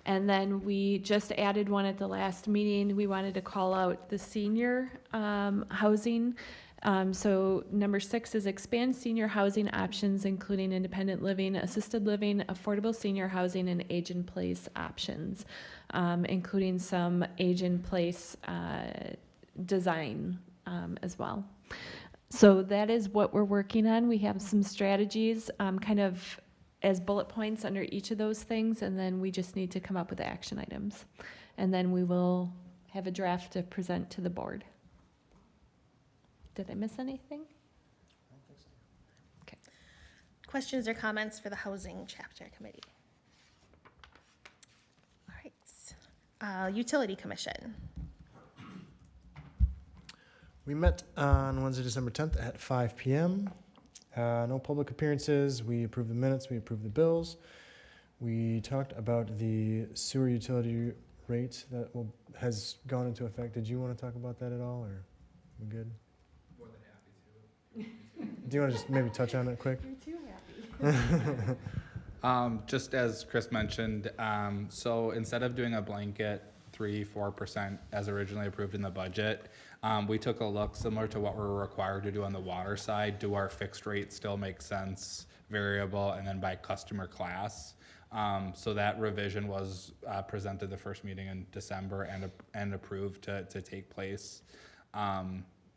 And then we just added one at the last meeting. We wanted to call out the senior housing. So number 6 is expand senior housing options, including independent living, assisted living, affordable senior housing, and age-in-place options, including some age-in-place design as well. So that is what we're working on. We have some strategies kind of as bullet points under each of those things, and then we just need to come up with action items. And then we will have a draft to present to the board. Did I miss anything? Okay. Questions or comments for the Housing Chapter Committee? All right. Utility Commission. We met on Wednesday, December 10th at 5 p.m. No public appearances. We approved the minutes. We approved the bills. We talked about the sewer utility rate that has gone into effect. Did you want to talk about that at all, or we good? More than happy to. Do you want to just maybe touch on it quick? You're too happy. Just as Chris mentioned, so instead of doing a blanket 3-4% as originally approved in the budget, we took a look similar to what we're required to do on the water side. Do our fixed rates still make sense, variable, and then by customer class? So that revision was presented the first meeting in December and approved to take place,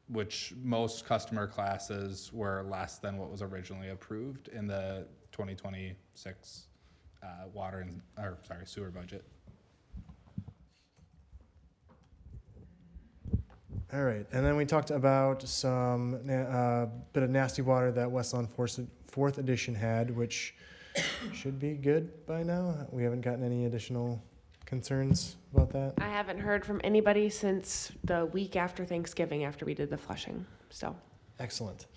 which most customer classes were less than what was originally approved in the 2026 sewer budget. All right, and then we talked about some bit of nasty water that Westlawn 4th edition had, which should be good by now. We haven't gotten any additional concerns about that. I haven't heard from anybody since the week after Thanksgiving, after we did the flushing, so. Excellent.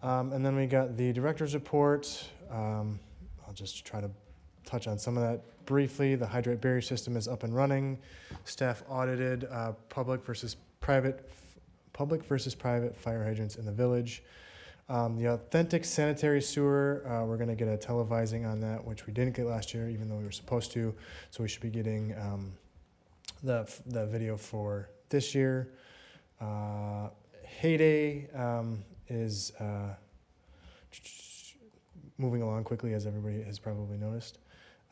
And then we got the director's report. I'll just try to touch on some of that briefly. The hydrant barrier system is up and running. Staff audited public versus private fire hydrants in the village. The authentic sanitary sewer, we're going to get a televising on that, which we didn't get last year, even though we were supposed to. So we should be getting the video for this year. Heyday is moving along quickly, as everybody has probably noticed.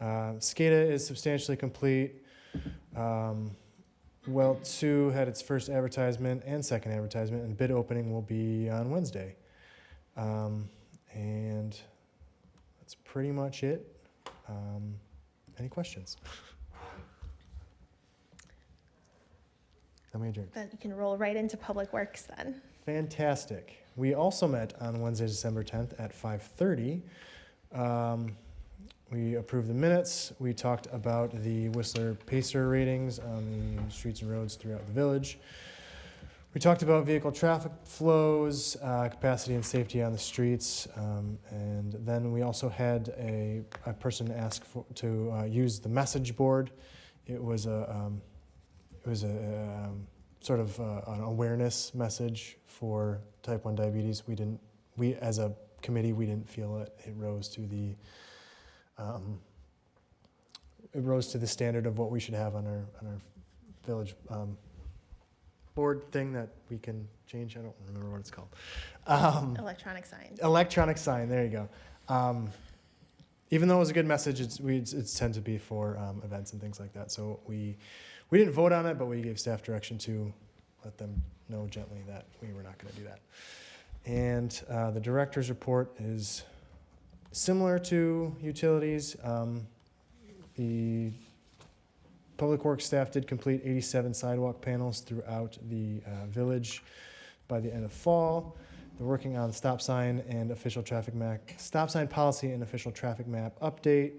SCADA is substantially complete. Well 2 had its first advertisement and second advertisement, and bid opening will be on Wednesday. And that's pretty much it. Any questions? Then we adjourn. Then you can roll right into Public Works then. Fantastic. We also met on Wednesday, December 10th at 5:30. We approved the minutes. We talked about the Whistler Pacer ratings on the streets and roads throughout the village. We talked about vehicle traffic flows, capacity and safety on the streets, and then we also had a person ask to use the message board. It was a sort of an awareness message for type 1 diabetes. We as a committee, we didn't feel it rose to the standard of what we should have on our village board thing that we can change. I don't remember what it's called. Electronic sign. Electronic sign. There you go. Even though it was a good message, it's tend to be for events and things like that. So we didn't vote on it, but we gave staff direction to let them know gently that we were not going to do that. And the director's report is similar to utilities. The Public Works staff did complete 87 sidewalk panels throughout the village. by the end of fall. They're working on stop sign and official traffic map, stop sign policy and official traffic map update.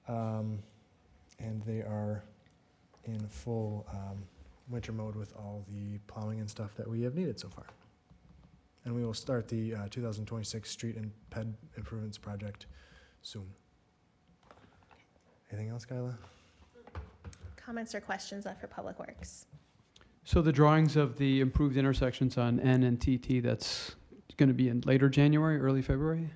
And they are in full winter mode with all the plowing and stuff that we have needed so far. And we will start the 2026 street and ped improvements project soon. Anything else, Kyla? Comments or questions for Public Works? So the drawings of the improved intersections on N and TT, that's going to be in later January, early February?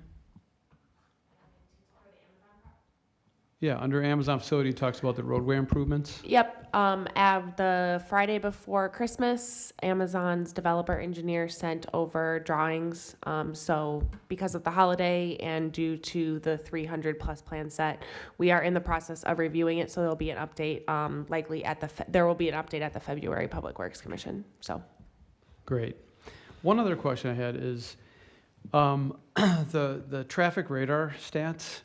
Yeah, under Amazon facility, it talks about the roadway improvements. Yep, the Friday before Christmas, Amazon's developer engineer sent over drawings. So because of the holiday and due to the 300+ plan set, we are in the process of reviewing it. So there'll be an update, likely there will be an update at the February Public Works Commission. So Great. One other question I had is the traffic radar stats.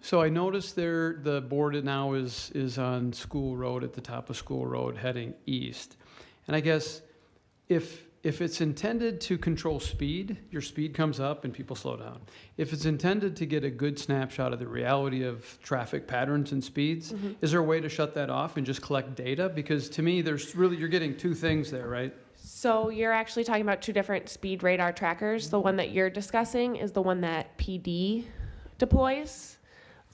So I noticed the board now is on School Road, at the top of School Road, heading east. And I guess if it's intended to control speed, your speed comes up and people slow down. If it's intended to get a good snapshot of the reality of traffic patterns and speeds, is there a way to shut that off and just collect data? Because to me, you're getting two things there, right? So you're actually talking about two different speed radar trackers. The one that you're discussing is the one that PD deploys.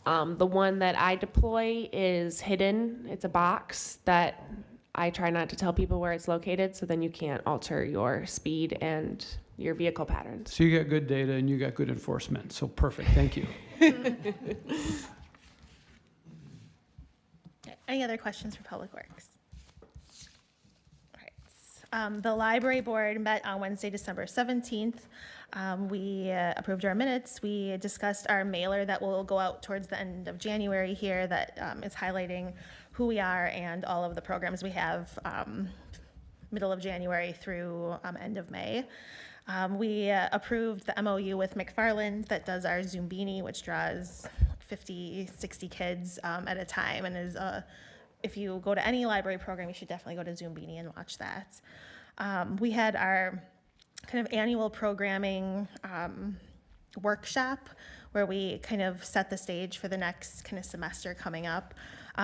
The one that I deploy is hidden. It's a box that I try not to tell people where it's located, so then you can't alter your speed and your vehicle patterns. So you got good data and you got good enforcement. So perfect. Thank you. Any other questions for Public Works? All right. The library board met on Wednesday, December 17th. We approved our minutes. We discussed our mailer that will go out towards the end of January here that is highlighting who we are and all of the programs we have middle of January through end of May. We approved the MOU with McFarland that does our Zoombini, which draws 50, 60 kids at a time, and is if you go to any library program, you should definitely go to Zoombini and watch that. We had our kind of annual programming workshop where we kind of set the stage for the next kind of semester coming up.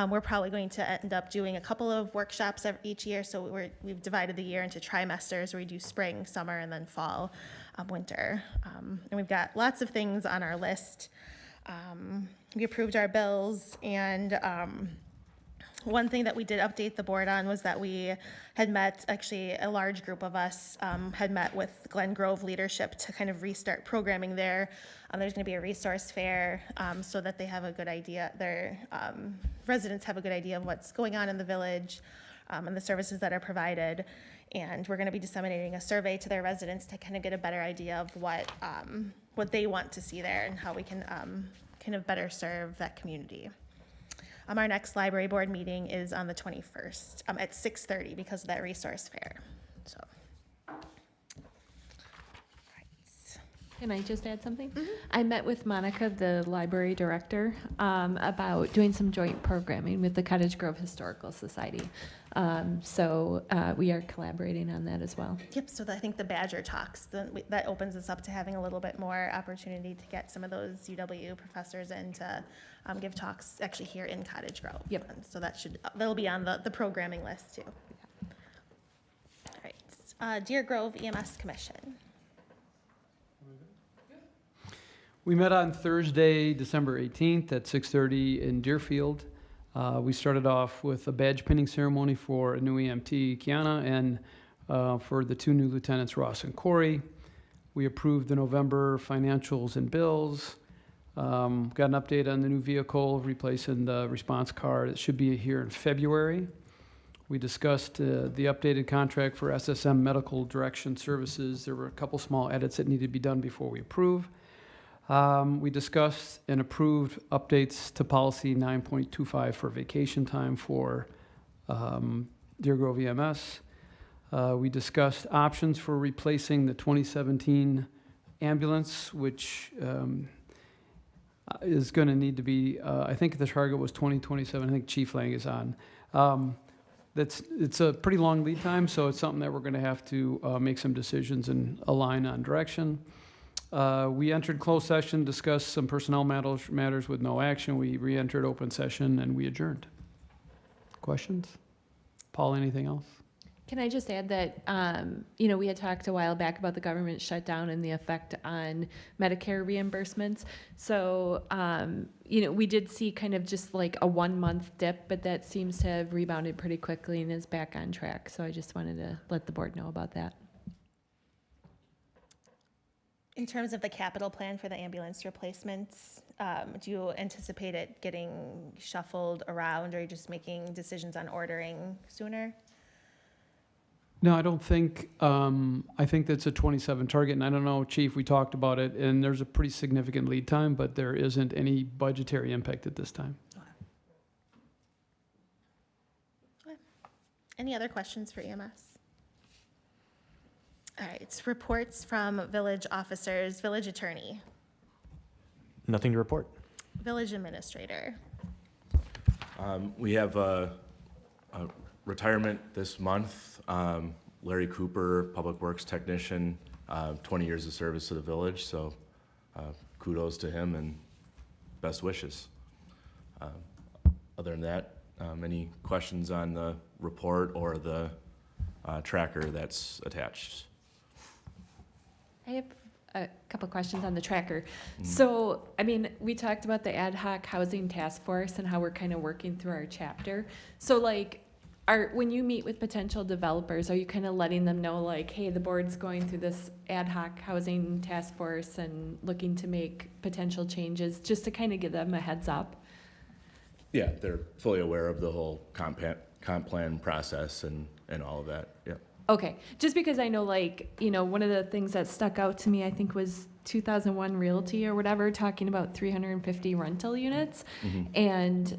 We're probably going to end up doing a couple of workshops each year, so we've divided the year into trimesters where we do spring, summer, and then fall, winter. And we've got lots of things on our list. We approved our bills, and one thing that we did update the board on was that we had met, actually a large group of us had met with Glen Grove leadership to kind of restart programming there. There's going to be a resource fair so that they have a good idea, their residents have a good idea of what's going on in the village and the services that are provided. And we're going to be disseminating a survey to their residents to kind of get a better idea of what they want to see there and how we can kind of better serve that community. Our next library board meeting is on the 21st at 6:30 because of that resource fair. So, Can I just add something? I met with Monica, the library director, about doing some joint programming with the Cottage Grove Historical Society. So we are collaborating on that as well. Yep, so I think the Badger Talks, that opens us up to having a little bit more opportunity to get some of those UW professors in to give talks actually here in Cottage Grove. Yep. And so that'll be on the programming list too. All right, Deer Grove EMS Commission. We met on Thursday, December 18th at 6:30 in Deerfield. We started off with a badge pinning ceremony for a new EMT, Kiana, and for the two new lieutenants, Ross and Corey. We approved the November financials and bills. Got an update on the new vehicle, replacing the response card. It should be here in February. We discussed the updated contract for SSM Medical Direction Services. There were a couple small edits that needed to be done before we approve. We discussed and approved updates to policy 9.25 for vacation time for Deer Grove EMS. We discussed options for replacing the 2017 ambulance, which is going to need to be, I think the target was 2027. I think Chief Lang is on. it's a pretty long lead time, so it's something that we're gonna have to make some decisions and align on direction. We entered closed session, discussed some personnel matters with no action. We re-entered open session and we adjourned. Questions? Paul, anything else? Can I just add that, we had talked a while back about the government shutdown and the effect on Medicare reimbursements. So, we did see kind of just like a 1 month dip, but that seems to have rebounded pretty quickly and is back on track. So I just wanted to let the board know about that. In terms of the capital plan for the ambulance replacements, do you anticipate it getting shuffled around, or are you just making decisions on ordering sooner? No, I don't think, I think that's a 27 target, and I don't know, Chief, we talked about it, and there's a pretty significant lead time, but there isn't any budgetary impact at this time. Any other questions for EMS? All right, reports from village officers, village attorney, Nothing to report. village administrator. We have a retirement this month. Larry Cooper, Public Works Technician, 20 years of service to the village, so kudos to him and best wishes. Other than that, any questions on the report or the tracker that's attached? I have a couple questions on the tracker. So, we talked about the ad hoc housing task force and how we're kind of working through our chapter. So when you meet with potential developers, are you kind of letting them know like, hey, the board's going through this ad hoc housing task force and looking to make potential changes, just to kind of give them a heads up? Yeah, they're fully aware of the whole comp plan process and all of that, yeah. Okay, just because I know one of the things that stuck out to me, I think, was 2001 Realty or whatever, talking about 350 rental units. And,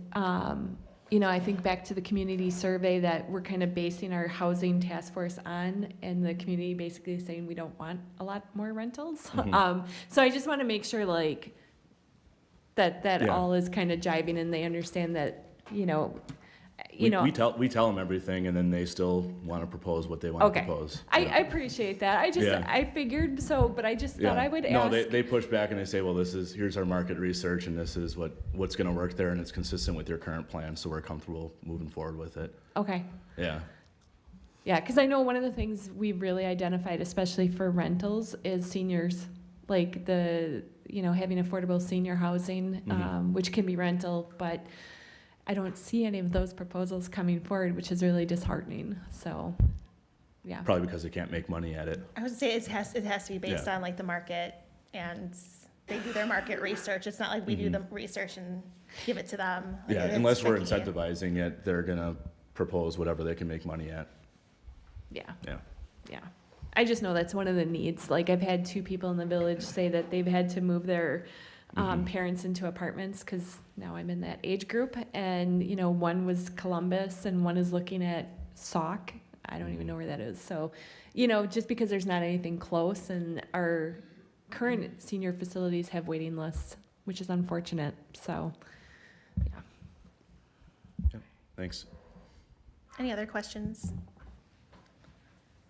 I think back to the community survey that we're kind of basing our housing task force on, and the community basically saying we don't want a lot more rentals. So I just want to make sure that Yeah. all is kind of jiving and they understand that, We tell them everything, and then they still want to propose what they want to Okay. propose. I appreciate that. I figured so, but I just thought I would ask. No, they push back and they say, well, here's our market research, and this is what's going to work there, and it's consistent with your current plan, so we're comfortable moving forward with it. Okay. Yeah. Yeah, because I know one of the things we've really identified, especially for rentals, is seniors, like having affordable senior housing, which can be rental, but I don't see any of those proposals coming forward, which is really disheartening. So, yeah. Probably because they can't make money at it. I would say it has to be based Yeah. on the market, and they do their market research. It's not like we do the research and give it to them. Yeah, It's unless we're tricky. incentivizing it, they're going to propose whatever they can make money at. Yeah. Yeah. Yeah. I just know that's one of the needs. Like, I've had 2 people in the village say that they've had to move their parents into apartments, because now I'm in that age group, and one was Columbus and one is looking at Sauk. I don't even know where that is. So, just because there's not anything close, and our current senior facilities have waiting lists, which is unfortunate. So, yeah. Thanks. Any other questions?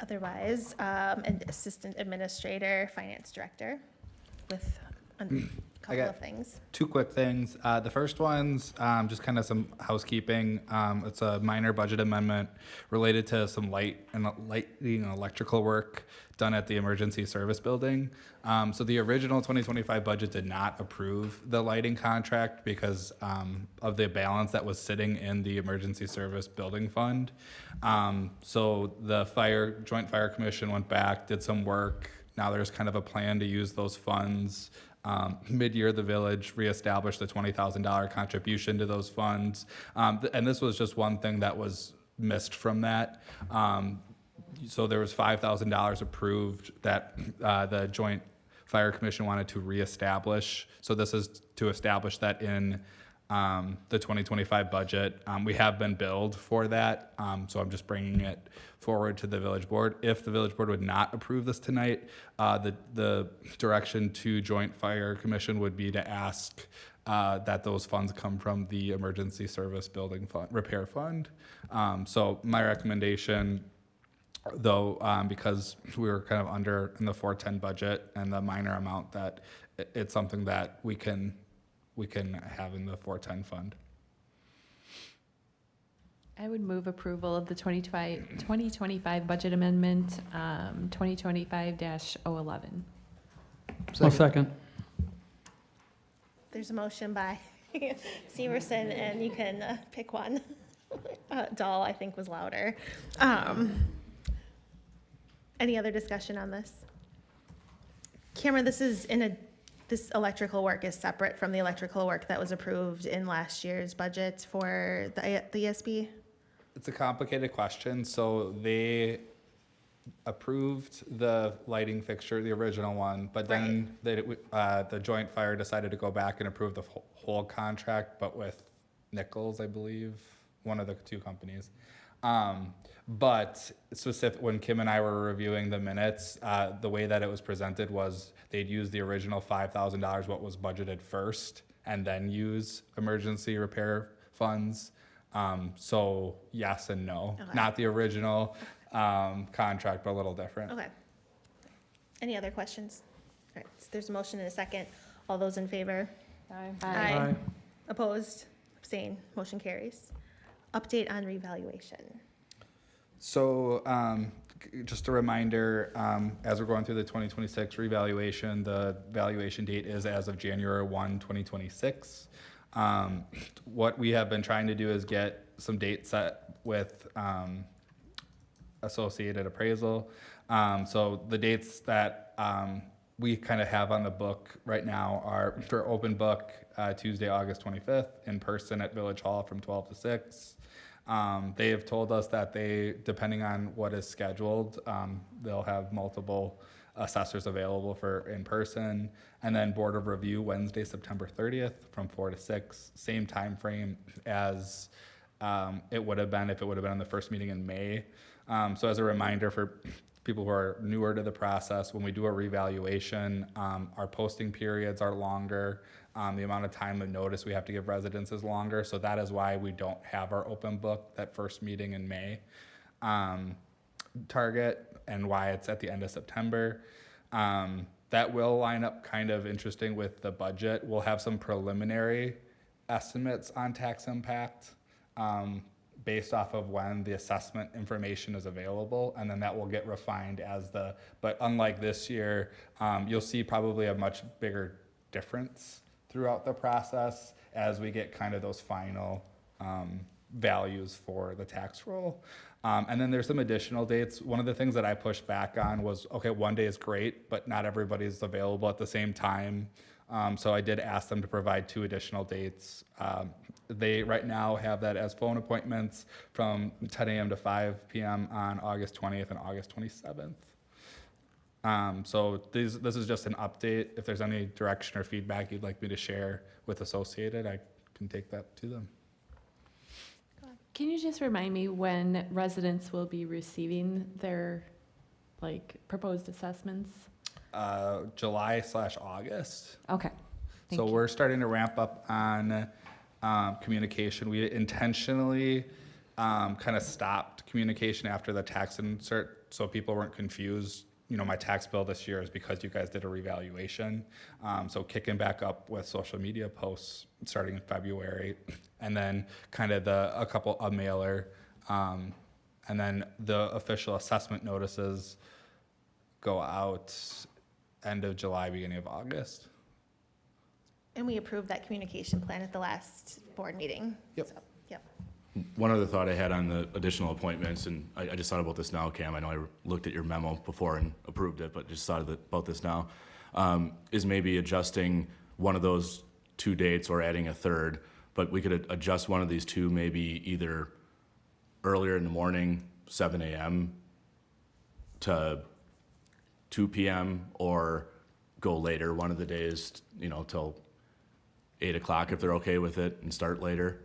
Otherwise, an assistant administrator, finance director, with a couple of things. 2 quick things. The first one's just kind of some housekeeping. It's a minor budget amendment related to some lighting and electrical work done at the emergency service building. So the original 2025 budget did not approve the lighting contract because of the balance that was sitting in the emergency service building fund. So the Joint Fire Commission went back, did some work. Now there's kind of a plan to use those funds. Mid-year, the village reestablished the $20,000 contribution to those funds. And this was just one thing that was missed from that. So there was $5,000 approved that the Joint Fire Commission wanted to reestablish. So this is to establish that in the 2025 budget. We have been billed for that, so I'm just bringing it forward to the village board. If the village board would not approve this tonight, the direction to Joint Fire Commission would be to ask that those funds come from the Emergency Service Building Fund, Repair Fund. So my recommendation, though, because we were kind of under in the 410 budget and the minor amount, that it's something that we can have in the 410 fund. I would move approval of the 2025 budget amendment, 2025-011. I'll second. There's a motion by Severson, and you can pick one. Dahl, I think, was louder. Any other discussion on this? Cameron, this electrical work is separate from the electrical work that was approved in last year's budget for the ESB? It's a complicated question. So they approved the lighting fixture, the original one, but then the joint fire decided to go back and approve the whole contract, but with Nichols, I believe, one of the two companies. But specific, when Kim and I were reviewing the minutes, the way that it was presented was they'd use the original $5,000, what was budgeted first, and then use emergency repair funds. So yes and no, Okay. not the original contract, but a little different. Okay. Any other questions? All right, so there's a motion and a second. All those in favor? Aye. Opposed? Abstain? Motion carries. Update on revaluation. So just a reminder, as we're going through the 2026 revaluation, the valuation date is as of January 1, 2026. What we have been trying to do is get some dates set with Associated Appraisal. So the dates that we kind of have on the book right now are for open book Tuesday, August 25th, in person at Village Hall from 12 to 6. They have told us that they, depending on what is scheduled, they'll have multiple assessors available for in person. And then Board of Review Wednesday, September 30th from 4 to 6, same time frame as it would have been if it would have been on the first meeting in May. So as a reminder for people who are newer to the process, when we do a revaluation, our posting periods are longer. The amount of time of notice we have to give residents is longer. So that is why we don't have our open book that first meeting in May target, and why it's at the end of September. That will line up kind of interesting with the budget. We'll have some preliminary estimates on tax impact based off of when the assessment information is available, and then that will get refined but unlike this year, you'll see probably a much bigger difference throughout the process as we get kind of those final values for the tax roll. And then there's some additional dates. One of the things that I pushed back on was, okay, one day is great, but not everybody's available at the same time. So I did ask them to provide 2 additional dates. They right now have that as phone appointments from 10 a.m. to 5 p.m. on August 20th and August 27th. So this is just an update. If there's any direction or feedback you'd like me to share with Associated, I can take that to them. Can you just remind me when residents will be receiving their proposed assessments? July/August. Okay. So Thank you. we're starting to ramp up on communication. We intentionally kind of stopped communication after the tax insert so people weren't confused. My tax bill this year is because you guys did a revaluation. So kicking back up with social media posts starting in February, and then kind of a mailer, and then the official assessment notices go out end of July, beginning of August. And we approved that communication plan at the last board meeting. Yep. So, yep. One other thought I had on the additional appointments, and I just thought about this now, Cam. I know I looked at your memo before and approved it, but just thought about this now, is maybe adjusting one of those 2 dates or adding a third, but we could adjust one of these 2 maybe either earlier in the morning, 7 a.m. to 2 p.m. or go later one of the days, till 8 o'clock if they're okay with it, and start later.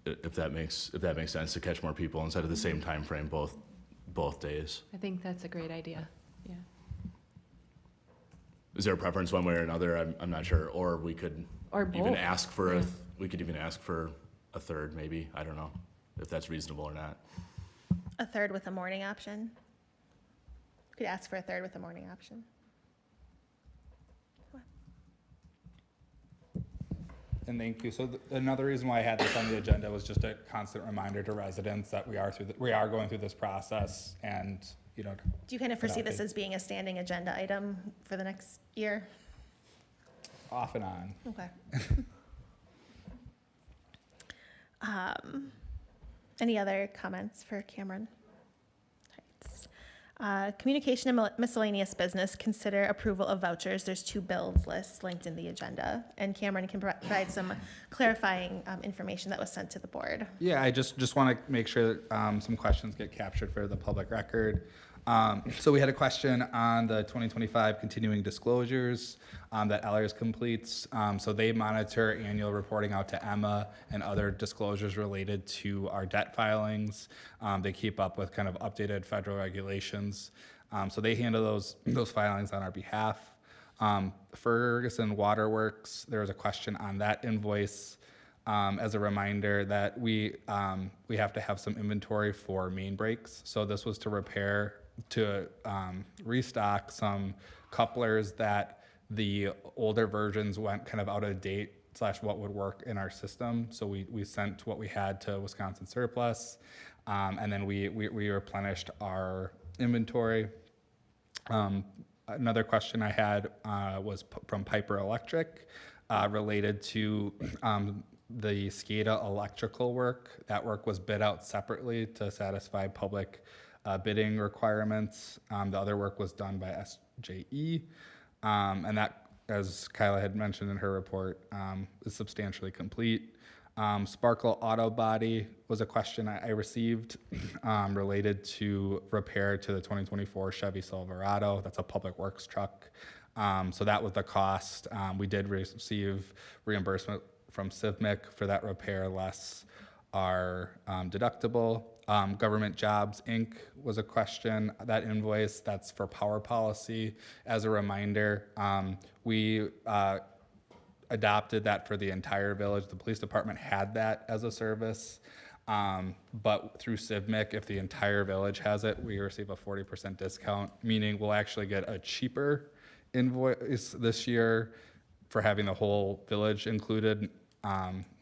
If that makes sense, to catch more people instead of the same time frame both days. I think that's a great idea. Yeah. Is there a preference one way or another? I'm not sure. Or we could Or even both, ask for yeah. we could even ask for a third, maybe. I don't know if that's reasonable or not. A third with a morning option. Could ask for a third with a morning option. And thank you. So another reason why I had this on the agenda was just a constant reminder to residents that we are going through this process, and Do you kind of foresee this as being a standing agenda item for the next year? off and on. Okay. Any other comments for Cameron? Communication and miscellaneous business, consider approval of vouchers. There's 2 bills lists linked in the agenda, and Cameron can provide some clarifying information that was sent to the board. Yeah, I just want to make sure some questions get captured for the public record. So we had a question on the 2025 continuing disclosures that Ellers completes. So they monitor annual reporting out to Emma and other disclosures related to our debt filings. They keep up with kind of updated federal regulations. So they handle those filings on our behalf. Ferguson Waterworks, there was a question on that invoice. As a reminder that we have to have some inventory for main breaks. So this was to restock some couplers that the older versions went kind of out of date / what would work in our system. So we sent what we had to Wisconsin Surplus, and then we replenished our inventory. Another question I had was from Piper Electric related to the SCADA electrical work. That work was bid out separately to satisfy public bidding requirements. The other work was done by SJE, and that, as Kyla had mentioned in her report, is substantially complete. Sparkle Auto Body was a question I received related to repair to the 2024 Chevy Silverado. That's a public works truck. So that was the cost. We did receive reimbursement from CIVMIC for that repair, less our deductible. Government Jobs, Inc. was a question. That invoice, that's for power policy. As a reminder, we adopted that for the entire village. The police department had that as a service. But through CIVMIC, if the entire village has it, we receive a 40% discount, meaning we'll actually get a cheaper invoice this year for having the whole village included,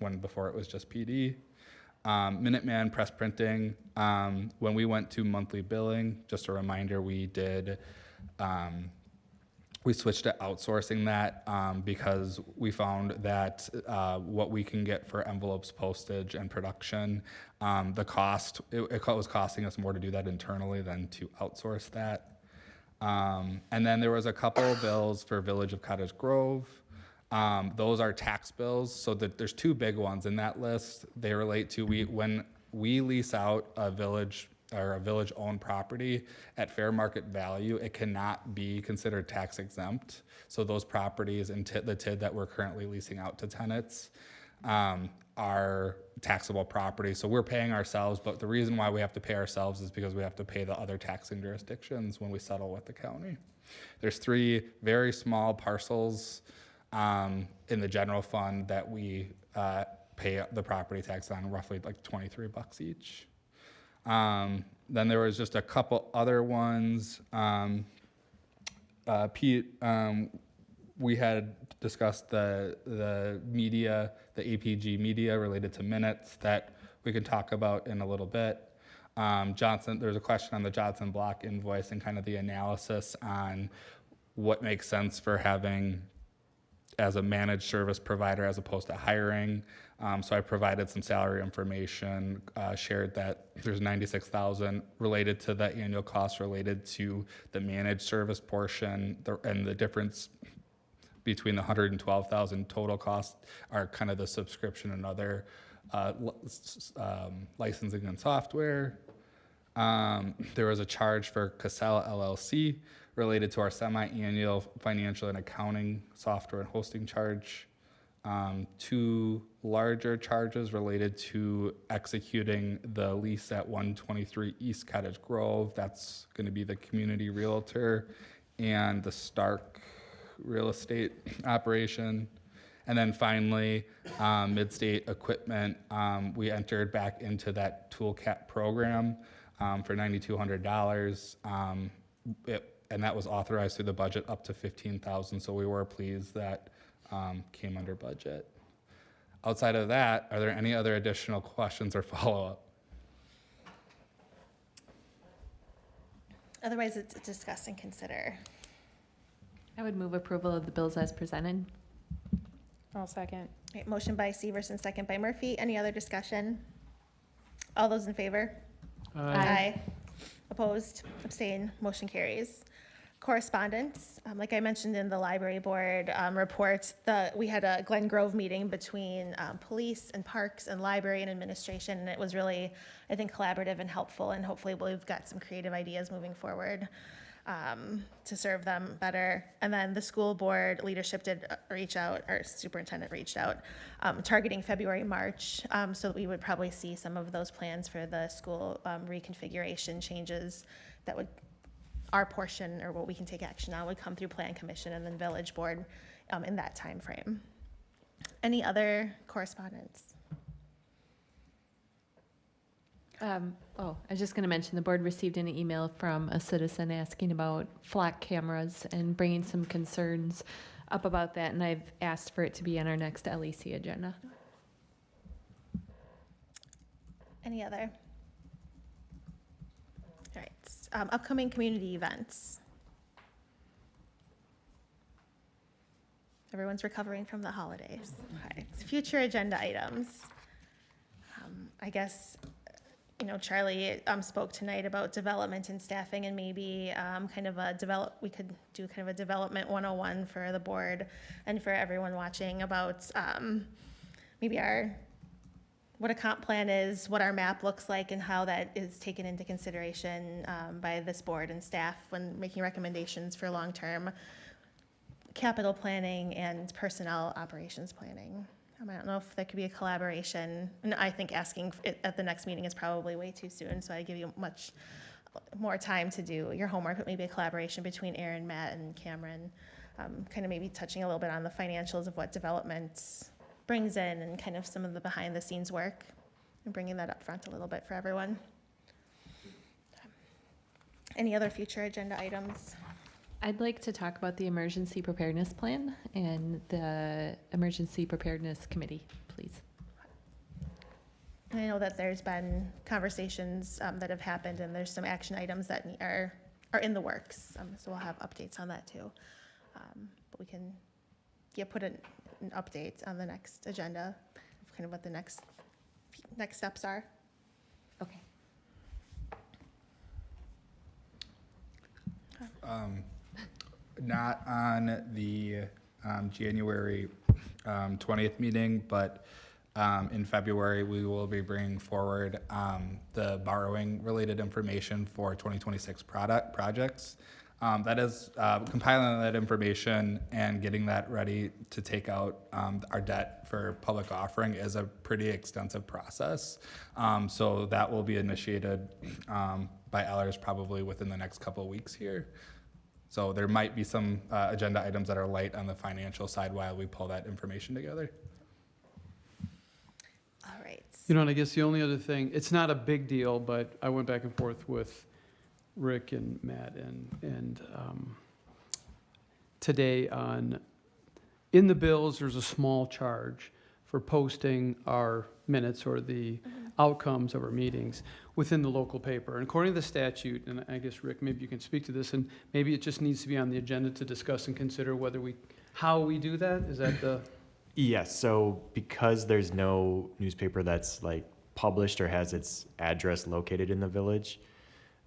when before it was just PD. Minuteman Press Printing, when we went to monthly billing, just a reminder, we switched to outsourcing that because we found that what we can get for envelopes, postage, and production, the cost, it was costing us more to do that internally than to outsource that. And then there was a couple of bills for Village of Cottage Grove. Those are tax bills, so there's 2 big ones in that list. They relate to when we lease out a village or a village-owned property at fair market value, it cannot be considered tax exempt. So those properties and the TID that we're currently leasing out to tenants are taxable property. So we're paying ourselves, but the reason why we have to pay ourselves is because we have to pay the other taxing jurisdictions when we settle with the county. There's 3 very small parcels in the general fund that we pay the property tax on, roughly like $23 each. Then there was just a couple other ones. Pete, we had discussed the media, the APG media related to minutes that we can talk about in a little bit. Johnson, there's a question on the Johnson Block invoice and kind of the analysis on what makes sense for having as a managed service provider as opposed to hiring. So I provided some salary information, shared that there's $96,000 related to the annual costs related to the managed service portion, and the difference between the $112,000 total cost are kind of the subscription and other licensing and software. There was a charge for Casella LLC related to our semi-annual financial and accounting software and hosting charge. 2 larger charges related to executing the lease at 123 East Cottage Grove. That's going to be the community realtor, and the Stark real estate operation. And then finally, Mid-State Equipment, we entered back into that tool cap program for $9,200. And that was authorized through the budget up to $15,000, so we were pleased that came under budget. Outside of that, are there any other additional questions or follow-up? Otherwise, it's discuss and consider. I would move approval of the bills as presented. I'll second. Right, motion by Severson, second by Murphy. Any other discussion? All those in favor? Aye. Opposed? Abstain? Motion carries. Correspondence, like I mentioned in the library board report, we had a Glen Grove meeting between police and parks and library and administration, and it was really, I think, collaborative and helpful, and hopefully we've got some creative ideas moving forward to serve them better. And then the school board leadership did reach out, our superintendent reached out, targeting February, March, so that we would probably see some of those plans for the school reconfiguration changes that would, our portion or what we can take action on would come through plan commission and then village board in that time frame. Any other correspondence? I was just going to mention the board received an email from a citizen asking about flock cameras and bringing some concerns up about that, and I've asked for it to be on our next LEC agenda. Any other? All right, upcoming community events. Everyone's recovering from the holidays. All right, future agenda items. I guess, you know, Charlie spoke tonight about development and staffing, and maybe we could do kind of a development 101 for the board and for everyone watching about maybe what a comp plan is, what our map looks like, and how that is taken into consideration by this board and staff when making recommendations for long-term capital planning and personnel operations planning. I don't know if there could be a collaboration, and I think asking it at the next meeting is probably way too soon, so I give you much more time to do your homework, but maybe a collaboration between Aaron, Matt, and Cameron, kind of maybe touching a little bit on the financials of what development brings in and kind of some of the behind-the-scenes work and bringing that up front a little bit for everyone. Any other future agenda items? I'd like to talk about the emergency preparedness plan and the emergency preparedness committee, please. And I know that there's been conversations that have happened, and there's some action items that are in the works. So we'll have updates on that too. But we can put an update on the next agenda of kind of what the next steps are. Okay. Not on the January 20th meeting, but in February, we will be bringing forward the borrowing related information for 2026 projects. That is compiling that information and getting that ready to take out our debt for public offering is a pretty extensive process. So that will be initiated by Ellers probably within the next couple of weeks here. So there might be some agenda items that are light on the financial side while we pull that information together. All right. You know, and I guess the only other thing, it's not a big deal, but I went back and forth with Rick and Matt and today in the bills, there's a small charge for posting our minutes or the outcomes of our meetings within the local paper. And according to the statute, and I guess, Rick, maybe you can speak to this, and maybe it just needs to be on the agenda to discuss and consider how we do that? Is that the? Yes, so because there's no newspaper that's like published or has its address located in the village,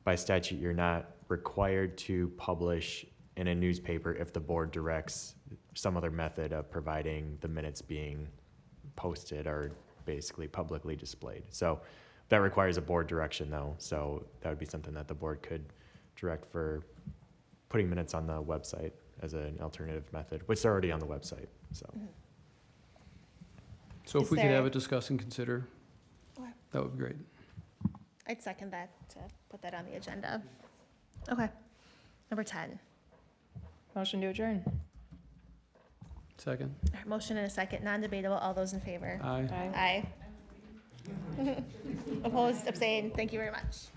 by statute, you're not required to publish in a newspaper if the board directs some other method of providing the minutes being posted or basically publicly displayed. So that requires a board direction though. So that would be something that the board could direct for putting minutes on the website as an alternative method, which is already on the website, so. So if we could have it, discuss and consider, Okay. that would be great. I'd second that to put that on the agenda. Okay. Number 10. Motion to adjourn. Second. All right, motion and a second, non-debatable. All those in favor? Aye. Aye. Opposed, abstained. Thank you very much.